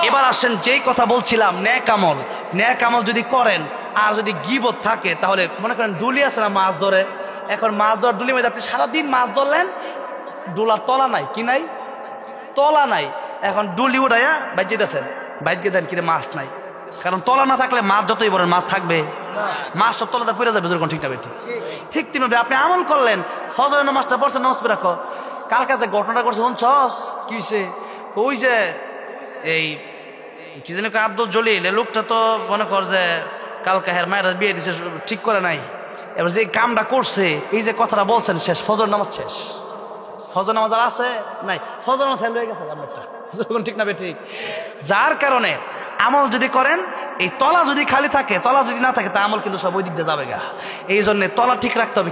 এবার আসেন যেই কথা বলছিলাম, নেক আমল। নেক আমল যদি করেন আর যদি গীবত থাকে, তাহলে মনে করেন ডুলি আছে না, মাছ ধরে। এখন মাছ ধরার ডুলি মধ্যে আপনি সারাদিন মাছ ধরলেন, ডোলার তলা নাই, কি নাই? তলা নাই। এখন ডুলি উঠাইয়া বাইর যেতেছেন, বাইর দিয়ে দেন কিরে মাছ নাই, কারণ তলা না থাকলে মাছ যতই বড় মাছ থাকবে, মাছ সব তলাতে পড়ে যাবে। যেরকম ঠিক না ঠিক? ঠিক তেমনি আপনি আমল করলেন, ফজরের নামাজটা পড়ছেন, নামাজ পড়ে রাখো। কালকে যে ঘটনাটা করছে শুনছস? কি হয়েছে? ওই যে এই কি জানি আব্দুল জলিল, এই লোকটা তো মনে কর যে কালকে হের মায়েরা বিয়ে দিছে, ঠিক করে নাই। এবার যে কামটা করছে, এই যে কথাটা বলছেন, শেষ ফজর নামাজ শেষ। ফজর নামাজ আর আছে নাই, ফজর নামাজ ফেল হয়ে গেছে আপনারটা। ঠিক না ঠিক? যার কারণে আমল যদি করেন, এই তলা যদি খালি থাকে, তলা যদি না থাকে, তা আমল কিন্তু সব ওই দিক দিয়ে যাবে গা। এই জন্য তলা ঠিক রাখতে হবে।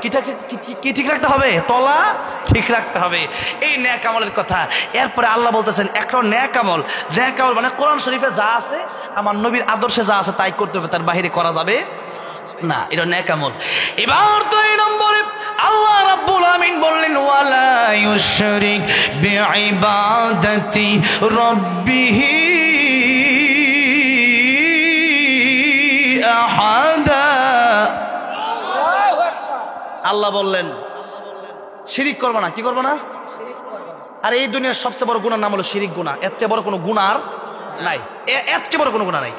কি ঠিক রাখতে হবে? তলা ঠিক রাখতে হবে। এই নেক আমলের কথা। এরপরে আল্লাহ বলতেছেন একটা নেক আমল। নেক আমল মানে কোরআন শরীফে যা আছে, আমার নবীর আদর্শে যা আছে তাই করতে হবে, তার বাহিরে করা যাবে না। এটা নেক আমল। এবার 2 নম্বরে আল্লাহ রাব্বুল আমিন বললেন, ওয়ালা ইউশরিক বিইবাদাতি রাব্বিহি আহাদা। আল্লাহ বললেন শিরিক করবে না। কি করবে না? আর এই দুনিয়ার সবচেয়ে বড় গুনার নাম হলো শিরিক গুনাহ। এর চেয়ে বড় কোনো গুনাহ নাই, এর চেয়ে বড় কোনো গুনাহ নাই।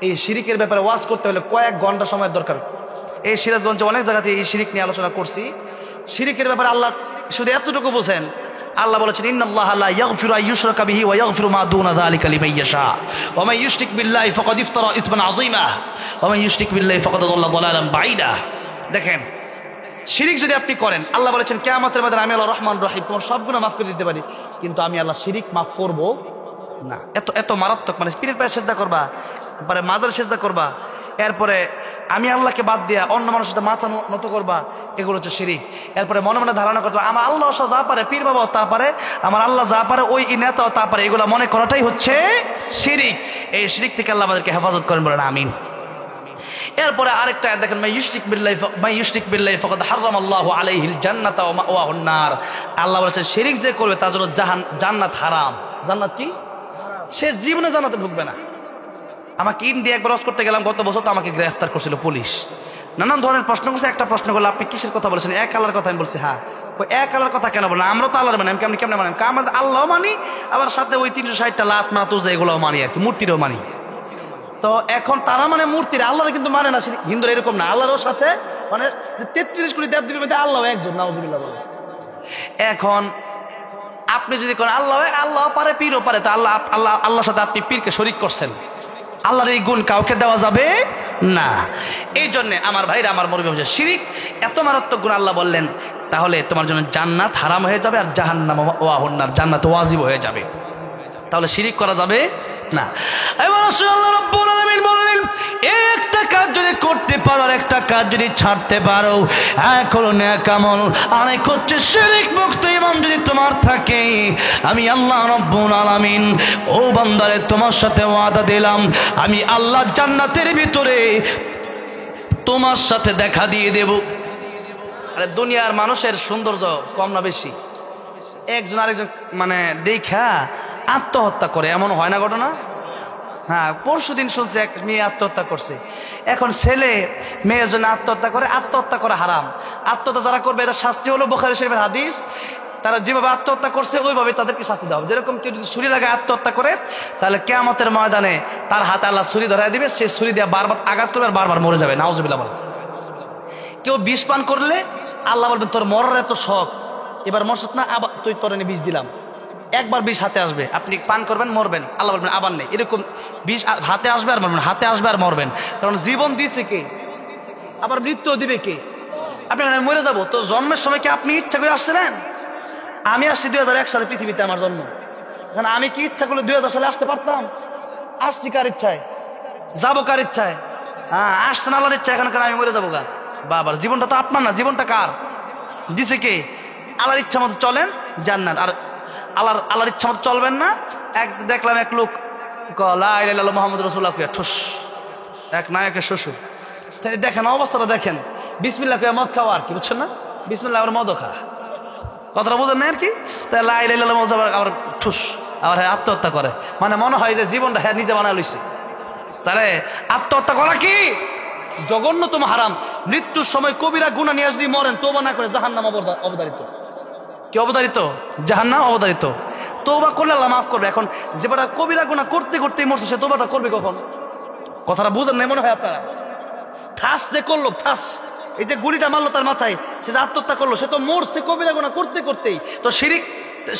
এই শিরিকের ব্যাপারে ওয়াজ করতে হলে কয়েক ঘন্টা সময়ের দরকার। এই সিরাজগঞ্জে অনেক জায়গাতে এই শিরিক নিয়ে আলোচনা করছি। শিরিকের ব্যাপারে আল্লাহ শুধু এতটুকু বোঝেন, আল্লাহ বলেছেন ইন্নাল্লাহা লা ইয়াগফিরু আন ইউশরাকা বিহি ওয়া ইয়াগফিরু মা দুনা যালিকা লিমান ইয়াশা ওয়া মান ইউশরিক বিল্লাহি ফাকাদ ইফতারা ইসমান আযীমা ওয়া মান ইউশরিক বিল্লাহি ফাকাদ দাল্লা দালালান বাঈদা। দেখেন, শিরিক যদি আপনি করেন, আল্লাহ বলেছেন কিয়ামতের ময়দানে আমি আল্লাহ রহমান রহিম তোমার সব গুনাহ মাফ করে দিতে পারি, কিন্তু আমি আল্লাহ শিরিক মাফ করব না। এত মারাত্মক। মানে পীরের পায়ে সিজদা করবা, তারপরে মাজার সিজদা করবা, এরপরে আমি আল্লাহকে বাদ দিয়া অন্য মানুষের সাথে মাথা নত করবা, এগুলো হচ্ছে শিরিক। এরপরে মনে মনে ধারণা করতে আমার আল্লাহ যা পারে, পীর বাবাও তা পারে, আমার আল্লাহ যা পারে ওই নেতাও তা পারে, এগুলো মনে করাটাই হচ্ছে শিরিক। এই শিরিক থেকে আল্লাহ আমাদেরকে হেফাজত করেন, বলেন আমিন। এরপরে আরেকটা আয়াত দেখেন, মাই ইউশরিক বিল্লাহি ফাকাদ হারামাল্লাহু আলাইহিল জান্নাতা ওয়া মাওয়াহুন নার। আল্লাহ বলেছেন শিরিক যে করবে তার জন্য জান্নাত হারাম। জান্নাত কি? সে জীবনে জান্নাতে ঢুকবে না। আমাকে ইন্ডিয়া একবার হজ করতে গেলাম গত বছর, তো আমাকে গ্রেফতার করছিল পুলিশ। নানান ধরনের প্রশ্ন করছে। একটা প্রশ্ন করলো, আপনি কিসের কথা বলেছেন? এক আল্লাহর কথা। আমি বলছি হ্যাঁ। এক আল্লাহর কথা কেন বলেন? আমরা তো আল্লাহর মানি। আমি কেমনে মানি? আমরা আল্লাহ মানি, আবার সাথে ওই 360টা লাত মাতুজা এগুলোও মানি আর কি, মূর্তিরও মানি। তো এখন তারা মানে মূর্তির, আল্লাহর কিন্তু মানে না। হিন্দুরা এরকম না, আল্লাহর সাথে মানে 33 কোটি দেবদেবীর মধ্যে আল্লাহ একজন, নাউজুবিল্লাহ বলে। এখন আপনি যদি করেন আল্লাহ পারে, পীরও পারে, তা আল্লাহর সাথে আপনি পীরকে শরীক করছেন। আল্লাহর এই গুণ কাউকে দেওয়া যাবে না। এই জন্যে আমার ভাইরা, আমার মুরব্বি, শিরিক এত মারাত্মক গুণ আল্লাহ বললেন, তাহলে তোমার জন্য জান্নাত হারাম হয়ে যাবে আর জাহান্নাম ওয়াহুন্নার, জান্নাত ওয়াজিব হয়ে যাবে। তাহলে শিরিক করা যাবে না। এবার আল্লাহ রাব্বুল আলামিন বললেন, একটা কাজ যদি করতে পারো আর একটা কাজ যদি ছাড়তে পারো, এক হলো নেক আমল, আরেক হচ্ছে শিরিক মুক্ত ঈমান যদি তোমার থাকে, আমি আল্লাহ রাব্বুল আলামিন ও বান্দারে তোমার সাথে ওয়াদা দিলাম, আমি আল্লাহ জান্নাতের ভিতরে তোমার সাথে দেখা দিয়ে দেব। আরে দুনিয়ার মানুষের সৌন্দর্য কম না বেশি? একজন আরেকজন মানে দেখা আত্মহত্যা করে, এমন হয় না ঘটনা? হ্যাঁ, পরশুদিন শুনছি এক মেয়ে আত্মহত্যা করছে। এখন ছেলে মেয়ের জন্য আত্মহত্যা করে, আত্মহত্যা করা হারাম। আত্মহত্যা যারা করবে এদের শাস্তি হলো বুখারী শরীফের হাদিস, তারা যেভাবে আত্মহত্যা করছে ওইভাবে তাদেরকে শাস্তি দেওয়া হবে। যেরকম কেউ যদি ছুরি লাগে আত্মহত্যা করে, তাহলে কিয়ামতের ময়দানে তার হাতে আল্লাহ ছুরি ধরায় দিবে, সে ছুরি দিয়ে বারবার আঘাত করবে আর বারবার মরে যাবে। নাউজুবিল্লাহ। বলে কেউ বিষ পান করলে আল্লাহ বলবেন, তোর মরার এত শখ, এবার মরছত না, আবার তুই তোর এনে বিষ দিলাম। একবার বিষ হাতে আসবে, আপনি পান করবেন, মরবেন, আল্লাহ বলবেন আবার নেই। এরকম বিষ হাতে আসবে আর মরবেন, হাতে আসবে আর মরবেন। কারণ জীবন দিছে কে, আবার মৃত্যু দিবে কে? আপনি মরে যাবো তো। জন্মের সময় কি আপনি ইচ্ছা করে আসছিলেন? আমি আসছি 2001 সালে পৃথিবীতে, আমার জন্ম। কারণ আমি কি ইচ্ছা করলে 2000 সালে আসতে পারতাম? আসছি কার ইচ্ছায়, যাবো কার ইচ্ছায়? হ্যাঁ, আসছেন আল্লাহর ইচ্ছা। এখন কারণ আমি মরে যাবো গা। বাবার জীবনটা তো আপনার না, জীবনটা কার দিছে কে? আল্লাহর ইচ্ছা মতো চলেন, জান্নাত। আর আল্লাহর ইচ্ছা মতো চলবেন না। দেখলাম এক লোক লা ইলাহা ইল্লাল্লাহ মুহাম্মাদুর রাসূলুল্লাহ কইয়া ঠুস, এক নায়কের শ্বশুর। দেখেন অবস্থাটা, দেখেন বিসমিল্লাহ কইয়া মদ খাওয়া আর কি, বুঝছেন না? বিসমিল্লাহ আবার মদও খা, কথাটা বুঝেন না আর কি? তাই লা ইলাহা ইল্লাল্লাহ মদ আবার ঠুস, আবার আত্মহত্যা করে। মানে মনে হয় যে জীবনটা হ্যাঁ নিজে বানায় লইছে। তাহলে আত্মহত্যা করা কি জঘন্যতম হারাম। মৃত্যুর সময় কবিরা গুনাহ নিয়ে যদি মরেন, তওবা না করে জাহান্নাম অবধারিত। কি অবধারিত? জাহান্নাম অবধারিত। তওবা করলে আল্লাহ মাফ করবে। এখন যে বেটা কবিরা গুনাহ করতে করতেই মরছে, সে তওবাটা করবে কখন? কথাটা বুঝেন না মনে হয় আপনারা? ঠাস যে করলো, ঠাস এই যে গুলিটা মারলো তার মাথায়, সে যে আত্মহত্যা করলো, সে তো মরছে কবিরা গুনাহ করতে করতেই। তো শিরিক,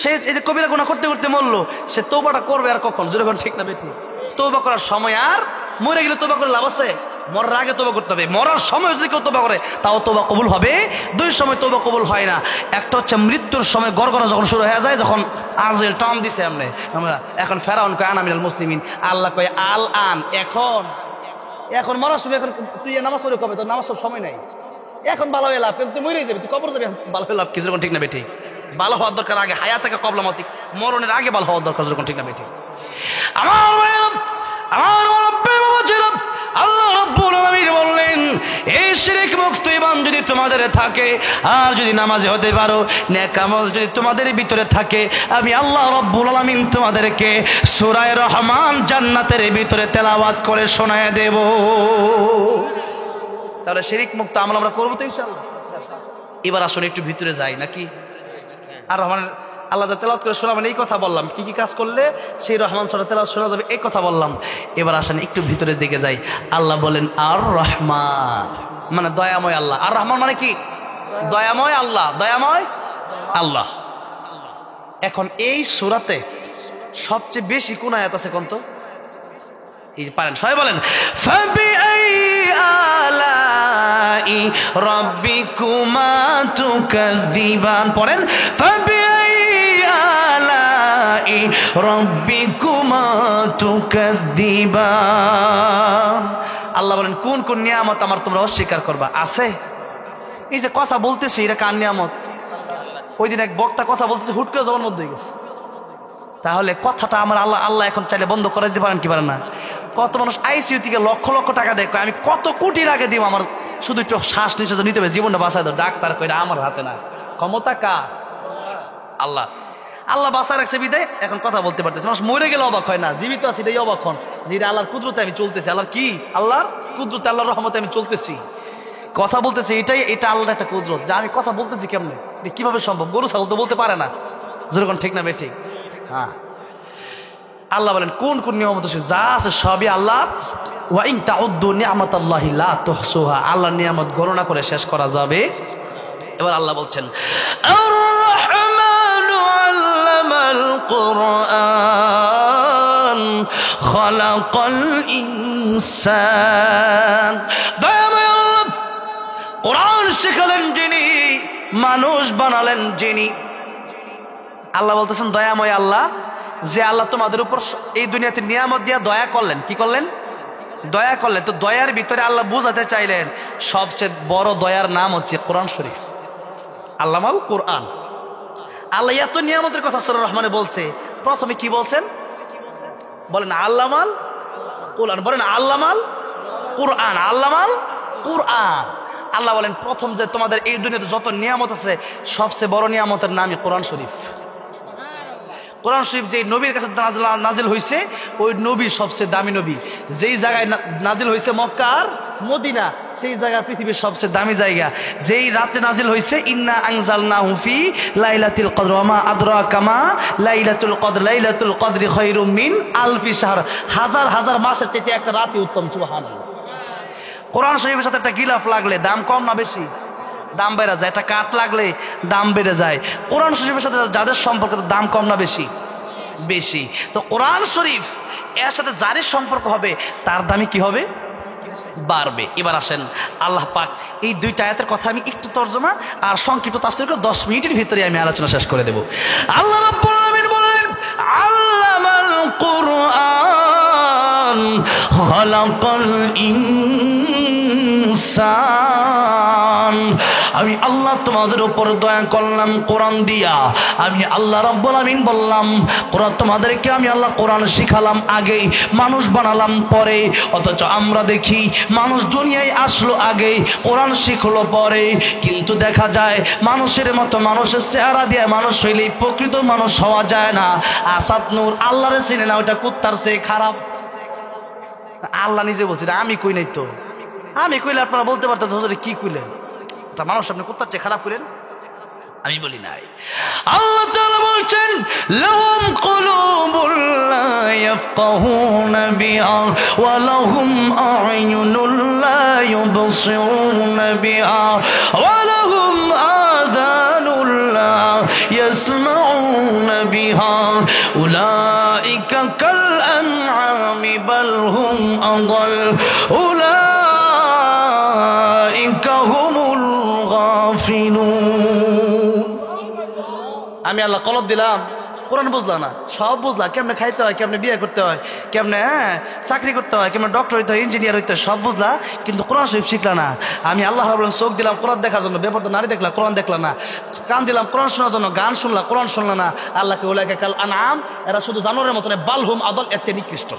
সে এই যে কবিরা গুনাহ করতে করতে মরলো, সে তওবাটা করবে আর কখন? যখন ঠিক না বেঠিক? তওবা করার সময়। আর মরে গেলে তওবা করে লাভ আছে? মরার আগে তওবা করতে হবে। মরার সময় যদি কেউ তওবা করে, তাও তওবা কবুল হবে। দুই সময় তওবা কবুল হয় না। একটা হচ্ছে মৃত্যুর সময় গড়গড়া যখন শুরু হয়ে যায়, যখন আজরাইল টান দিছে আমরা এখন ফেরাউন কয় আনা মিনাল মুসলিমিন, আল্লাহ কয় আল আন, এখন মরার সময়। এখন তুই নামাজ পড়ে কবে? তোর নামাজ পড়ার সময় নাই। এখন ভালো হয়ে লাভ, তুই মরেই যাবি, তুই কবর যাবি, ভালো হয়ে লাভ কিছু? যখন ঠিক না বেঠিক? ভালো হওয়ার দরকার আগে, হায়াত থেকে কবলা মতিক, মরণের আগে ভালো হওয়ার দরকার, যখন ঠিক না বেঠিক? আল্লাহ রাব্বুল আলামিন বললেন, এই শিরক মুক্ত ঈমান যদি তোমাদের থাকে, আর যদি নামাজি হতে পারো, নেক আমল যদি তোমাদের ভিতরে থাকে, আমি আল্লাহ রাব্বুল আলামিন তোমাদেরকে সূরা রহমান জান্নাতের ভিতরে তেলাওয়াত করে শোনায় দেব। তাহলে শিরক মুক্ত আমল আমরা করবো তো ইনশাআল্লাহ। এবার আসলে একটু ভিতরে যাই নাকি? আর রহমানের আল্লাহ যা তেলাওয়াত করে শোনাবেন, এই কথা বললাম। কি কি কাজ করলে সেই রহমান সূরা তেলাওয়াত শোনা যাবে, এই কথা বললাম। এবার আসেন একটু ভিতরের দিকে যাই। আল্লাহ বলেন আর রহমান, মানে দয়াময় আল্লাহ। আর রহমান মানে কি? দয়াময় আল্লাহ, দয়াময় আল্লাহ। এখন এই সূরাতে সবচেয়ে বেশি কোন আয়াত আছে কোন তো? এই পারেন সবাই বলেন, ফাবিআই আলাই রাব্বিকুমা তুকাযিবান। পড়েন, ফাবিআই আলাই রাব্বিকুমা তুকাযিবান। আল্লাহ বলেন, কোন কোন নিয়ামত আমার তোমরা অস্বীকার করবা? আছে। এই যে কথা বলতেছি, এটা কার নিয়ামত? ওই দিন এক বক্তা কথা বলতেছে, হুট করে জবান বন্ধ হয়ে গেছে। তাহলে কথাটা আমার আল্লাহ এখন চাইলে বন্ধ করে দিতে পারেন কি পারেন না? কত মানুষ আইসিইউ থেকে লক্ষ লক্ষ টাকা দেয়, আমি কত কোটির আগে দিব, আমার শুধু একটু শ্বাস নিঃশ্বাস নিতে হবে, জীবনটা বাঁচায় দাও। ডাক্তার কইরা আমার হাতে না, ক্ষমতা কার? আল্লাহ। আল্লাহ বাঁচায় রাখছে বিদায় এখন কথা বলতে পারতেছে। মানুষ মরে গেলে অবাক হয় না, জীবিত আছি এটাই অবাক হন যে এটা আল্লাহর কুদরতে আমি চলতেছি। আল্লাহর কি? আল্লাহর কুদরতে, আল্লাহর রহমতে আমি চলতেছি, কথা বলতেছি। এটা আল্লাহর একটা কুদরত যে আমি কথা বলতেছি কেমনে, এটা কিভাবে সম্ভব? গরু ছাগল তো বলতে পারে না, যেরকম ঠিক না বেঠিক? হ্যাঁ, আল্লাহ বলেন কোন কোন নিয়ামত আছে, যা আছে সবই আল্লাহ। ওয়া ইন তাউদ্দু নি'মাতাল্লাহি লা তুহসুহা, আল্লাহর নিয়ামত গণনা করে শেষ করা যাবে। এবার আল্লাহ বলছেন, আর রহমানু আল্লামাল কুরআন, খালাকাল ইনসান। দয়াময় আল্লাহ কোরআন শিখালেন যিনি, মানুষ বানালেন যিনি। আল্লাহ বলতেছেন দয়াময় আল্লাহ, যে আল্লাহ তোমাদের উপর এই দুনিয়াতে নিয়ামত দিয়া দয়া করলেন। কি করলেন? দয়া করলেন। তো দয়ার ভিতরে আল্লাহ বুঝাতে চাইলেন সবচেয়ে বড় দয়ার নাম হচ্ছে কোরআন শরীফ। আল্লামাল কোরআন। আল্লাহ এত নিয়ামতের কথা সূরা রহমানে বলছে, প্রথমে কি বলছেন? বলেন আল্লামাল কোরআন, বলেন আল্লামাল কোরআন, আল্লামাল কোরআন। আল্লাহ বলেন প্রথম যে তোমাদের এই দুনিয়াতে যত নিয়ামত আছে সবচেয়ে বড় নিয়ামতের নামই কোরআন শরীফ। কোরআন শরীফ যেই নবীর কাছে নাজিল হয়েছে, ওই নবী সবচেয়ে দামি নবী। যেই জায়গায় নাজিল হয়েছে মক্কা আর মদিনা, সেই জায়গা পৃথিবীর সবচেয়ে দামি জায়গা। যেই রাতে নাজিল হয়েছে ইন্না আনজালনাহু ফি লাইলাতুল কদর ওয়া মা আদরাকা মা লাইলাতুল কদর, লাইলাতুল কদরি খায়রুম মিন আলফি শাহর। হাজার হাজার মাসের চাইতে একটা রাতই উত্তম। সুবহানাল্লাহ। কোরআন শরীফের সাথে একটা গিলাফ লাগলে দাম কম না বেশি? দাম বেড়ে যায়। একটা কাঠ লাগলে দাম বেড়ে যায়। কোরআন শরীফের সাথে যাদের সম্পর্ক দাম কম না বেশি? বেশি। তো কোরআন শরীফ এর সাথে যাদের সম্পর্ক হবে তার দামই কি হবে? বাড়বে। এবার আসেন আল্লাহ পাক এই দুইটা আয়াতের কথা আমি একটু তর্জমা আর সংক্ষিপ্ত তাফসীর করে 10 মিনিটের ভিতরে আমি আলোচনা শেষ করে দেব। আল্লাহ রাব্বুল আলামিন বলেন আল্লামাল কুরআন খালাকাল ইনসান। আমি আল্লাহ তোমাদের উপর দয়া করলাম কোরআন দিয়া। আমি আল্লাহ রাব্বুল আলামিন বললাম কোরআন তোমাদেরকে আমি আল্লাহ কোরআন শিখালাম আগেই, মানুষ বানালাম পরে। অথচ আমরা দেখি মানুষ দুনিয়ায় আসলো আগে, কোরআন শিখলো পরে। কিন্তু দেখা যায় মানুষের মতো মানুষের চেহারা দিয়ে মানুষ হইলে প্রকৃত মানুষ হওয়া যায় না। আসাদ নূর আল্লাহরে চিনে না, ওইটা কুত্তার চেয়ে খারাপ। আল্লাহ নিজে বলছে, আমি কই নাই তো। আমি কইলে আপনারা বলতে পারতেন হুজুর কি কইলেন, তা মানুষ আপনি কুত্তার চেয়ে খারাপ কইলেন? আমি বলি নাই। আল্লাহ তাআলা বলছেন লাহুম কুলুবুল লা ইয়াফকাহুনা বিহা ওয়া লাহুম আ'য়ুনুল লা ইউবসিরুনা বিহা ওয়া লাহুম আযানুল লা ইয়াসমাউনা বিহা উলাইকা কাল আন'আমি বাল হুম আদাল উলাইকা হুমুল গাফিলুন। আমি আল্লাহ কলব দিলাম, কোরআন বুঝলা না, সব বুঝলা। কেমনে খাইতে হয়, কেমনে বিয়ে করতে হয়, কেমনে চাকরি করতে হয়, কেমনে ডক্টর হইতে হয়, ইঞ্জিনিয়ার হইতে হয়, সব বুঝলা, কিন্তু কোরআন শরীফ শিখলা না। আমি আল্লাহ রাব্বুল চোখ দিলাম কোরআন দেখার জন্য, বেপরদা নারী দেখলা, কোরআন দেখলা না। কান দিলাম কোরআন শোনার জন্য, গান শুনলা, কোরআন শুনলা না। আল্লাহকে উলাইকা কাল আন'আম, এরা শুধু জানোয়ারের মতন, বালহুম আদল, এর চেয়ে নিকৃষ্ট।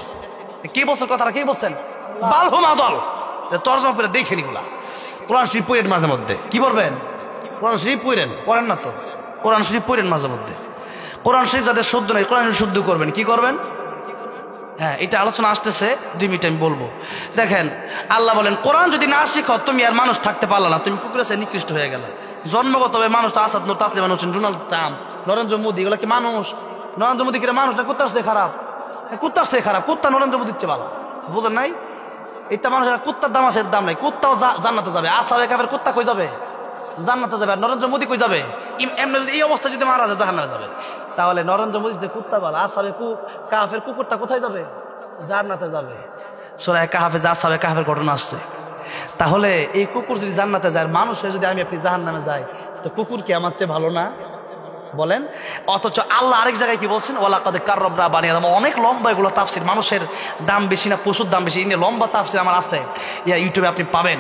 কি বলছেন কথাটা? কি বলছেন? বালহুম আদল। তর্জমা করে দেখেন এগুলা। কোরআন শরীফ পড়েন মাঝে মধ্যে। কি বলবেন? কোরআন শরীফ পড়েন না তো? কোরআন শরীফ পড়েন মাঝে মধ্যে। কোরআন শরীফ যাদের শুদ্ধ নেই, কোরআন শরীফ শুদ্ধ করবেন। কি করবেন? হ্যাঁ, এটা আলোচনা আসতেছে, 2 মিনিট আমি বলবো। দেখেন আল্লাহ বলেন কোরআন যদি না শিখো তুমি আর মানুষ থাকতে পারলা না, তুমি কুকুরের চেয়ে নিকৃষ্ট হয়ে গেল। জন্মগতভাবে মানুষ তো আসাদ নূর, তাসলিমা হোসেন, ডোনাল্ড ট্রাম্প, নরেন্দ্র মোদী, এগুলো কি মানুষ? নরেন্দ্র মোদী কিনা মানুষ না? কুত্তার চেয়ে খারাপ। কুত্তার চেয়ে খারাপ। কুত্তা নরেন্দ্র মোদীর চেয়ে ভালো। বুঝেন নাই? এটা মানুষের কুত্তার দাম আছে, দাম নাই। কুত্তাও জান্নাতে যাবে। আসাবে কাফের কুত্তা কই যাবে? জান্নাতে যাবে। আর নরেন্দ্র মোদী কই যাবে? এমনি যদি এই অবস্থা যদি মারা যায় জাহান্নামে যাবে। তাহলে নরেন্দ্র মোদী যে কুত্তা বলা, আসাবে কাফের কুকুরটা কোথায় যাবে? জান্নাতে যাবে। সূরা কাহফে আসাবে কাফের ঘটনা আসছে। তাহলে এই কুকুর যদি জান্নাতে যায়, মানুষের যদি আমি আপনি জাহান্নামে যাই, তো কুকুর কি আমার চেয়ে ভালো না? বলেন। অথচ আল্লাহ আরেক জায়গায় কি বলছেন? ওয়ালাকাদ কাররামনা বানি আদম। অনেক লম্বা এগুলো তাফসির। মানুষের দাম বেশি না পশুর দাম বেশি? এই লম্বা তাফসির আমার আছে, ইউটিউবে আপনি পাবেন।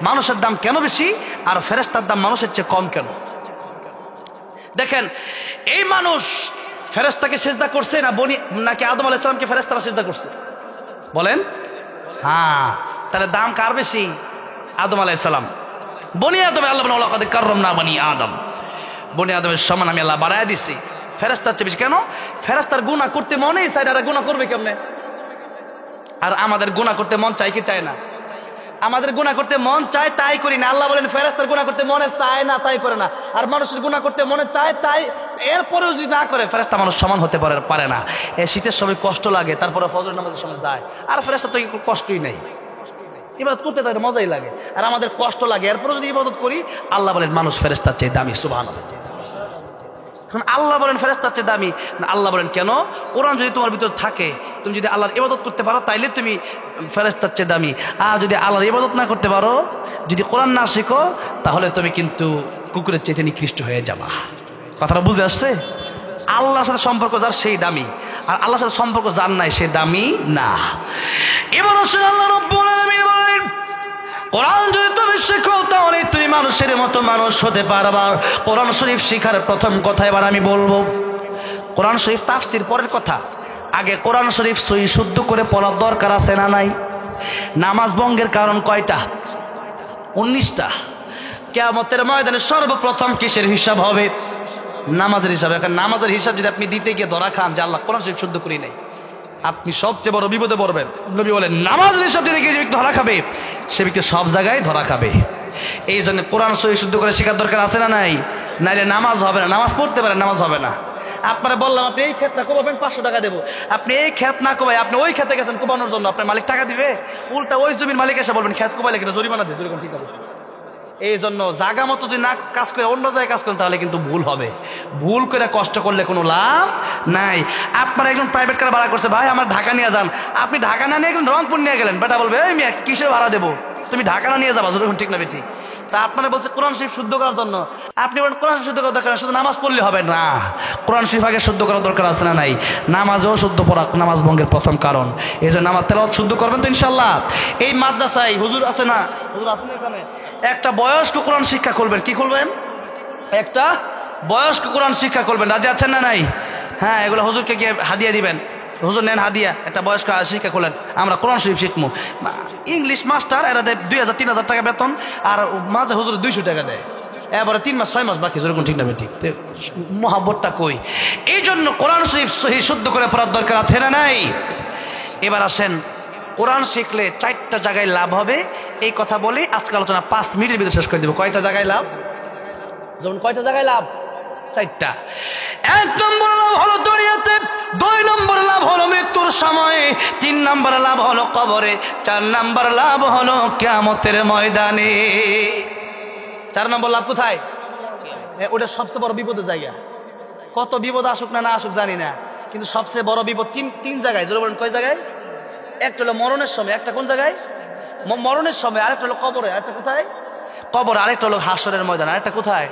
মানুষের দাম কেন বেশি আর ফেরেশতার দাম মানুষের চেয়ে কম কেন? দেখেন এই মানুষ ফেরেশতাকে সিজদা করছে না নাকি আদম আলাইহিস সালামকে ফেরেশতারা সিজদা করছে? বলেন। হ্যাঁ, তাহলে দাম কার বেশি? আদম আলাইহিস সালাম। বনি আদম আল্লাহ বলেন ওয়ালাকাদ কাররামনা বানি আদম। বনি আদমের সমান আমি আল্লাহ বাড়ায় দিছি। ফেরেশতার চেয়ে বেশি কেন? ফেরেশতার গুনাহ করতে মনেই চায় না, আর গুনাহ করবে কেমনে? আর আমাদের গুনাহ করতে মন চাই কি চায় না? আমাদের গুনাহ করতে মন চায়, তাই করি না। আল্লাহ বলেন ফেরেশতার গুনাহ করতে মনে চায় না, তাই করে না। আর মানুষের গুনাহ করতে মনে চায়, তাই এরপরেও যদি না করে, ফেরেশতা মানুষ সমান হতে পারে না। এই শীতের সময় কষ্ট লাগে, তারপরে ফজর নামাজের সময় যায়। আর ফেরেশতা তো কষ্টই নেই, ইবাদত করতে তাদের মজাই লাগে। আর আমাদের কষ্ট লাগে, এরপরে যদি ইবাদত করি। আল্লাহ বলেন মানুষ ফেরেশতার চেয়ে দামি। সুবহানাল্লাহ। আল্লাহ বলেন ফেরেশতার চেয়ে দামি না, আল্লাহ বলেন কেন? কোরআন যদি তোমার ভিতর থাকে, তুমি যদি আল্লাহর ইবাদত করতে পারো, তাইলে তুমি ফেরেশতার চেয়ে দামি। আর যদি আল্লাহর ইবাদত না করতে পারো, যদি কোরআন না শিখো, তাহলে তুমি কিন্তু কুকুরের চাইতে নিকৃষ্ট হয়ে যাবা। কথাটা বুঝে আসছে? আল্লাহর সাথে সম্পর্ক যার সেই দামি, আর আল্লাহর সাথে সম্পর্ক যার নাই সে দামি না। এবার আল্লাহ রাব্বুল আলামিন বলেন, কোরআন যদি তুমি শেখো তাহলে তুমি মানুষের মতো মানুষ হতে পারবা। কোরআন শরীফ শিখার প্রথম কথা এবার আমি বলবো। কোরআন শরীফ তাফসীর পরের কথা, আগে কোরআন শরীফ সহি শুদ্ধ করে পড়ার দরকার আছে না নাই? নামাজ ভঙ্গের কারণ কয়টা? 19টা। কিয়ামতের ময়দানে সর্বপ্রথম কিসের হিসাব হবে? নামাজের হিসাব। এখন নামাজের হিসাব যদি আপনি দিতে গিয়ে ধরা খান যে আল্লাহ কোরআন শরীফ শুদ্ধ করি নাই, আপনি সবচেয়ে বড় বিপদে পড়বেন। নবী বলেন নামাজের হিসাব দিতে গিয়ে যে ব্যক্তি ধরা খাবে, সে ব্যক্তি সব জায়গায় ধরা খাবে। এই জন্য কোরআন শরীফ শুদ্ধ করে শেখার দরকার আছে না নাই? নাইলে নামাজ হবে না। নামাজ পড়তে পারেন, নামাজ হবে না। আপনারা বললাম আপনি এই ক্ষেত না কোবাবেন, 500 টাকা দেবো। আপনি এই ক্ষেত না কোবাই, আপনি ওই খেতে গেছেন কোবানোর জন্য, আপনার মালিক টাকা দিবে? উল্টা ওই জমির মালিক এসে বলবেন ক্ষেত কোবাইলে কিনা জরিমানা দিয়ে, জরিমানা ঠিক আছে। এই জন্য জাগা মতো যদি না কাজ করে অন্য জায়গায় কাজ করেন তাহলে কিন্তু ভুল হবে। ভুল করে কষ্ট করলে কোনো লাভ নাই। আপনার একজন প্রাইভেট কার ভাড়া করছে, ভাই আমার ঢাকা নিয়ে যান। আপনি ঢাকা না নিয়ে গেলেন, রংপুর নিয়ে গেলেন, বেটা বলবে এই মেয়ে কিসের ভাড়া দেবো, তুমি ঢাকা না নিয়ে যাবা, যখন ঠিক না বেঠি। তা আপনারা বলছে কোরআন শরীফ শুদ্ধ করার জন্য, আপনি বলেন কোরআন শরীফ শুদ্ধ করার দরকার, শুধু নামাজ পড়লে হবে না। কোরআন শরীফ আগে শুদ্ধ করার দরকার আছে না নাই? নামাজও শুদ্ধ পড়া নামাজ ভঙ্গের প্রথম কারণ। এই জন্য নামাজ তেলাওয়াত শুদ্ধ করবেন তো ইনশাল্লাহ। এই মাদ্রাসায় হুজুর আছে না? হুজুর আছে না এখানে? একটা বয়স্ক কোরআন শিক্ষা করবেন। কি করবেন? একটা বয়স্ক কোরআন শিক্ষা করবেন। রাজি আছেন না নাই? হ্যাঁ, এগুলো হুজুরকে গিয়ে হাদিয়া দিবেন। হুজুর নেন হাদিয়া, একটা বয়স্ক শিক্ষা করলেন, আমরা কোরআন শরীফ শিখবো। ইংলিশ মাস্টার এরা দেয় 2000-3000 টাকা বেতন, আর মাঝে হুজুর 200 টাকা দেয়। এবারে 3 মাস 6 মাস বাকি, যেরকম ঠিক না ঠিক। মহাব্বতটা কই? এই জন্য কোরআন শরীফ সহি শুদ্ধ করে পড়ার দরকার আছে না নাই? এবার আসেন, কোরআন শিখলে 4টা জায়গায় লাভ হবে। এই কথা বলি আজকে আলোচনা 5 মিনিটের ভিতরে শেষ করে দেবো। কয়টা জায়গায় লাভ? যেমন কয়টা জায়গায় লাভ? 4টা। 1 নম্বর লাভ হলো দুনিয়াতে, 2 নম্বর লাভ হলো মৃত্যুর সময়, 3 নম্বর লাভ হলো কবরে, 4 নম্বর লাভ হলো কিয়ামতের ময়দানে। 4 নম্বর লাভ কোথায়? ওটা সবচেয়ে বড় বিপদের জায়গা। কত বিপদ আসুক না আসুক জানি না, কিন্তু সবচেয়ে বড় বিপদ তিন জায়গায়। জোরে বলেন কয় জায়গায়? একটা হলো মরণের সময়, একটা কোন জায়গায়? মরণের সময়, আরেকটা হলো কবরে, আরেকটা কোথায়? কবর, আরেকটা হলো হাসরের ময়দান, আরেকটা কোথায়?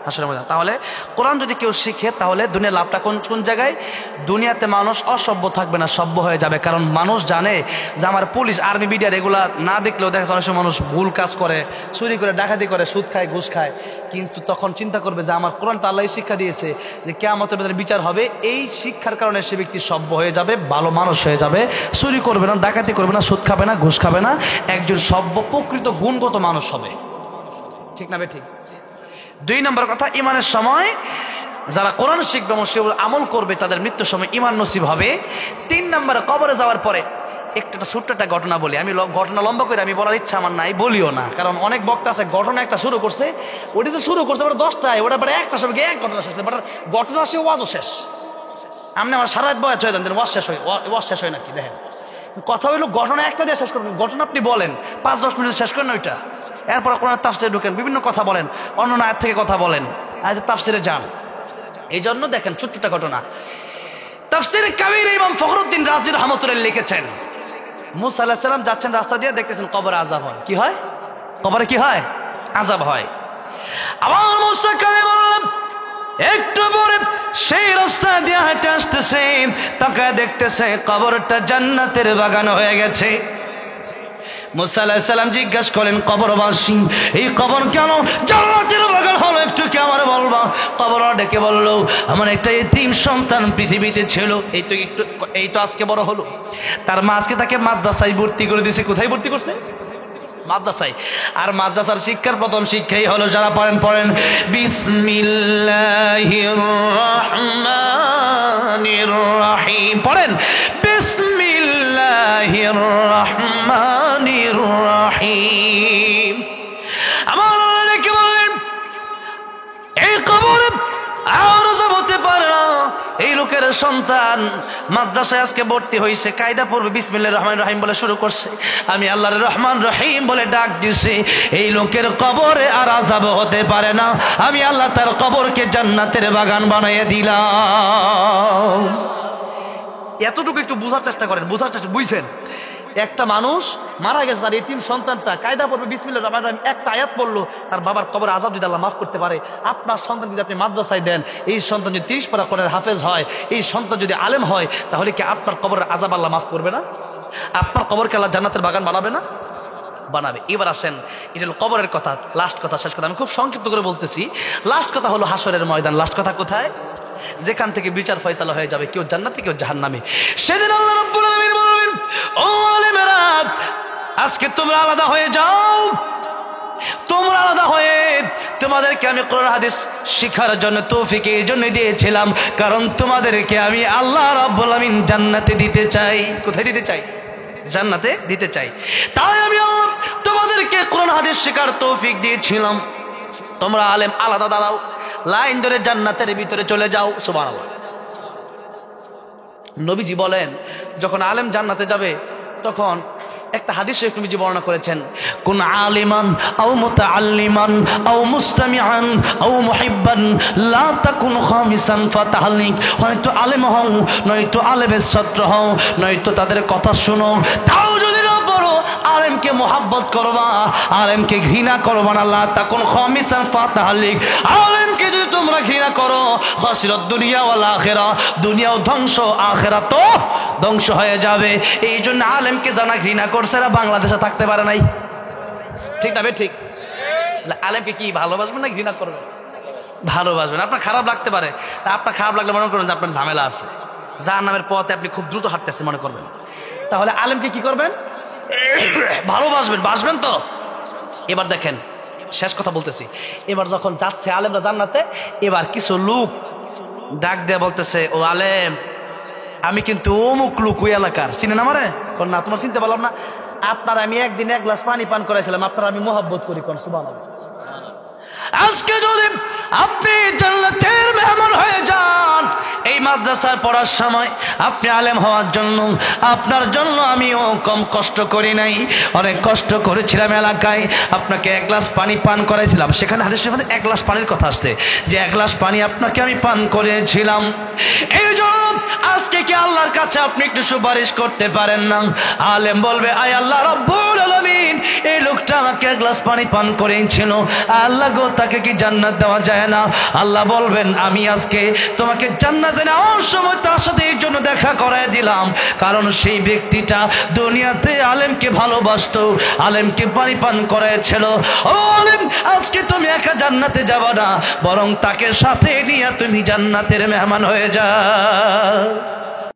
হাসরের ময়দান। তাহলে কোরআন যদি কেউ শিখে তাহলে দুনিয়ার লাভটা কোন জায়গায়? দুনিয়াতে মানুষ অসভ্য থাকবে না, সভ্য হয়ে যাবে। কারণ মানুষ জানে যে আমার পুলিশ আর্মি বিডিআর এগুলা না দেখলেও দেখা যায় অনেক সময় মানুষ ভুল কাজ করে, চুরি করে, ডাকাতি করে, সুদ খায়, ঘুষ খায়, কিন্তু তখন চিন্তা করবে যে আমার কোরআনটা আল্লাহ শিক্ষা দিয়েছে যে কিয়ামতের ময়দানে বিচার হবে। এই শিক্ষার কারণে সে ব্যক্তি সভ্য হয়ে যাবে, ভালো মানুষ হয়ে যাবে, চুরি করবে না, ডাকাতি করবে না, সুদ খাবে না, ঘুষ খাবে না, একজন সভ্য প্রকৃত গুণগত মানুষ হবে। ঠিক না বে ঠিক? 2 নম্বর কথা, ইমানের সময় যারা কোরআন শিখবে, আমল করবে, তাদের মৃত্যুর সময় ইমান নসিব হবে। 3 নম্বরে কবরে যাওয়ার পরে একটা ছোট্ট একটা ঘটনা বলি। আমি ঘটনা লম্বা করে আমি বলার ইচ্ছা আমার নাই, বলিও না, কারণ অনেক বক্তা আছে ঘটনা একটা শুরু করছে, ওটা যে শুরু করছে ওটা 10টায়, ওটা পরে একটা সময় এক ঘটনা শেষ, বাট ঘটনা সে ওয়াজও শেষ। আপনি আমার সারা রাত বয়াত হয়ে যান, ওয়াজ শেষ হয় নাকি? দেখেন, কথা হইলো ঘটনা একটা দিয়ে শেষ করবেন। ঘটনা আপনি বলেন 5-10 মিনিট শেষ করেন ওইটা, এরপর কোরআন তাফসিরে ঢুকেন, বিভিন্ন কথা বলেন, অন্য আয়াত থেকে কথা বলেন, আয়াতের তাফসিরে যান। এই জন্য দেখেন ছোট্টটা ঘটনা, তাফসিরে কাবীর ইমাম ফখরুদ্দিন রাজি রাহমাতুল্লাহ লিখেছেন, মুসা আলাইহিস সালাম যাচ্ছেন রাস্তা দিয়ে, দেখতেছেন কবরে আযাব হয়। কি হয়? কবরে কি হয়? আযাব হয়। আবার মুসা কালে বললাম, একটু পরে সেই রাস্তা দিয়ে হেঁটে আসতেছে, তাকায় দেখতেছে কবরটা জান্নাতের বাগান হয়ে গেছে। মুসা আলাইহিস সালাম জিজ্ঞাসা করলেন, কবরবাসী এই কবর কেন জান্নাতের বাগান হলো, একটু কি আমার বলবা? কবর ডেকে বলল, আমার একটা এতিম সন্তান পৃথিবীতে ছিল, এই তো আজকে বড় হলো। তার মা আজকে তাকে মাদ্রাসায় ভর্তি করে দিয়েছে। কোথায় ভর্তি করছে? মাদ্রাসায়। আর মাদ্রাসার শিক্ষার প্রথম শিক্ষাই হলো, যারা পড়েন বিসমিল্লাহির রহমানির রহিম, পড়েন বিসমিল্লাহির রহমানির রহিম। আমার অনেকে বলেন এই কবরে আর যাব হতে পারে না, এই লোক লোকের সন্তান মাদ্রাসায় আজকে ভর্তি হয়েছে, কায়দা পড়বে, বিসমিল্লাহির রহমানির রহিম বলে শুরু করছে, আমি আল্লাহর রহমান রহিম বলে ডাক দিছি, এই লোকের কবরে আর আযাব হতে পারে না, আমি আল্লাহ তার কবরকে জান্নাতের বাগান বানিয়ে দিলাম। এতটুকু একটু বোঝার চেষ্টা করেন, বুঝছেন? একটা মানুষ মারা গেছে, তার এতিম সন্তানটা কায়দা পড়বে, বিসমিল্লাহির রহমানির রহিম একটা আয়াত পড়লো, তার বাবার কবর আযাব যদি আল্লাহ মাফ করতে পারে। আপনার সন্তান যদি আপনি মাদ্রাসায় দেন, এই সন্তান যদি 30 পারা কোরআনের হাফেজ হয়, এই সন্তান যদি আলেম হয়, তাহলে কি আপনার কবরের আযাব আল্লাহ মাফ করবে না? আপনার কবরকে আল্লাহ জান্নাতের বাগান বানাবে না? বানাবে। এবার আসেন, এটা হলো কবরের কথা, লাস্ট কথা, শেষ কথা আমি খুব সংক্ষিপ্ত করে বলতেছি। লাস্ট কথা হলো হাসরের ময়দান। লাস্ট কথা কোথায়? যেখান থেকে বিচার ফয়সালা হয়ে যাবে, কেউ জান্নাতে কেউ জাহান্নামে। সেদিন আল্লাহ রাব্বুল আলামিন বলবেন, ও আলেমেরা, আজকে তোমরা আলাদা হয়ে যাও, তোমরা আলাদা হয়ে, তোমাদেরকে আমি কোরআন হাদিস শিখার জন্য তৌফিক এই জন্য দিয়েছিলাম, কারণ তোমাদেরকে আমি আল্লাহ রাব্বুল আলামিন জান্নাতে দিতে চাই। কোথায় দিতে চাই? জান্নাতে দিতে চাই। তাই আমি আল্লাহ তোমাদেরকে কোরআন হাদিস শেখার তৌফিক দিয়েছিলাম। তোমরা আলেম আলাদা দাঁড়াও, লাইন ধরে জান্নাতের ভিতরে চলে যাও। সুবহানাল্লাহ। নবীজি বলেন, যখন আলেম জান্নাতে যাবে, তখন একটা হাদিস শরীফ নবীজি বর্ণনা করেছেন, কুন আলিমান আও মুতাআল্লিমান আও মুস্তামিআন আও মুহিব্বান লা তাকুন খামিসান ফাতাহলিক। হয়তো আলেম হও, নয়তো আলেমের ছাত্র হও, নয়তো তাদের কথা শুনো, তাও যদি না পারো, আলেমকে মোহাব্বত করবা, আলেমকে ঘৃণা করবা না। লা তাকুন খামিসান ফাতাহলিক। আলেমকে যদি তোমরা ঘৃণা করো, খাসিরাত দুনিয়া ওয়াল আখিরা, দুনিয়াও ধ্বংস, আখিরাতও ধ্বংস হয়ে যাবে। এই জন্য আলেমকে জানা ঘৃণা করছে না, বাংলাদেশে থাকতে পারে নাই। ঠিক না? ঠিক। আলেমকে কি ভালোবাসবেন না ঘৃণা করবেন? ভালোবাসবেন। আপনার খারাপ লাগতে পারে, তা আপনার খারাপ লাগলে মনে করবেন যে আপনার ঝামেলা আছে, জাহান্নামের পথে আপনি খুব দ্রুত হাঁটতেছেন মনে করবেন। তাহলে আলেমকে কি করবেন? ভালোবাসবেন। বাসবেন তো? এবার দেখেন, শেষ কথা বলতেছি, এবার যখন যাচ্ছে আলেমরা জান্নাতে, এবার কিছু লোক ডাক দিয়ে বলতেছে, ও আলেম, আমি কিন্তু অমুক লোক ওই এলাকার, চিনেন আমারে? কোন না, তোমার চিনতে পারলাম না। আপনার আমি একদিন 1 গ্লাস পানি পান করাইছিলাম, আপনার আমি মোহাব্বত করি। কোন সুবহানাল্লাহ। আজকে যদি আপনি জান্নাতের মেহমান হয়ে যান, এই মাদ্রাসায় পড়ার সময় আপনি আলেম হওয়ার জন্য, আপনার জন্য আমিও কম কষ্ট করি নাই, অনেক কষ্ট করেছিলাম। এলাকায় আপনাকে 1 গ্লাস পানি পান করাইছিলাম, সেখানে হাদিস শরীফে 1 গ্লাস পানির কথা আসছে, যে 1 গ্লাস পানি আপনাকে আমি পান করেছিলাম। এই জন্য আজকে কি আল্লাহর কাছে আপনি একটু সুপারিশ করতে পারেন না? আলেম বলবে, আয় আল্লাহ রাব্বুল আলামিন, এই লোকটা আমাকে 1 গ্লাস পানি পান করেছিল, আল্লাহ গো, তাকে কি জান্নাত দেওয়া যায় না? আল্লাহ বলবেন, আমি আজকে তোমাকে জান্নাতে নেওয়ার সময় তার সাথে এই জন্য দেখা করায় দিলাম, কারণ সেই ব্যক্তিটা দুনিয়াতে আলেমকে ভালোবাসতো, আলেমকে পানি পান করেছিল। ও আলেম, আজকে তুমি একা জান্নাতে যাবা না, বরং তাকে সাথে নিয়ে তুমি জান্নাতের মেহমান হয়ে যাও।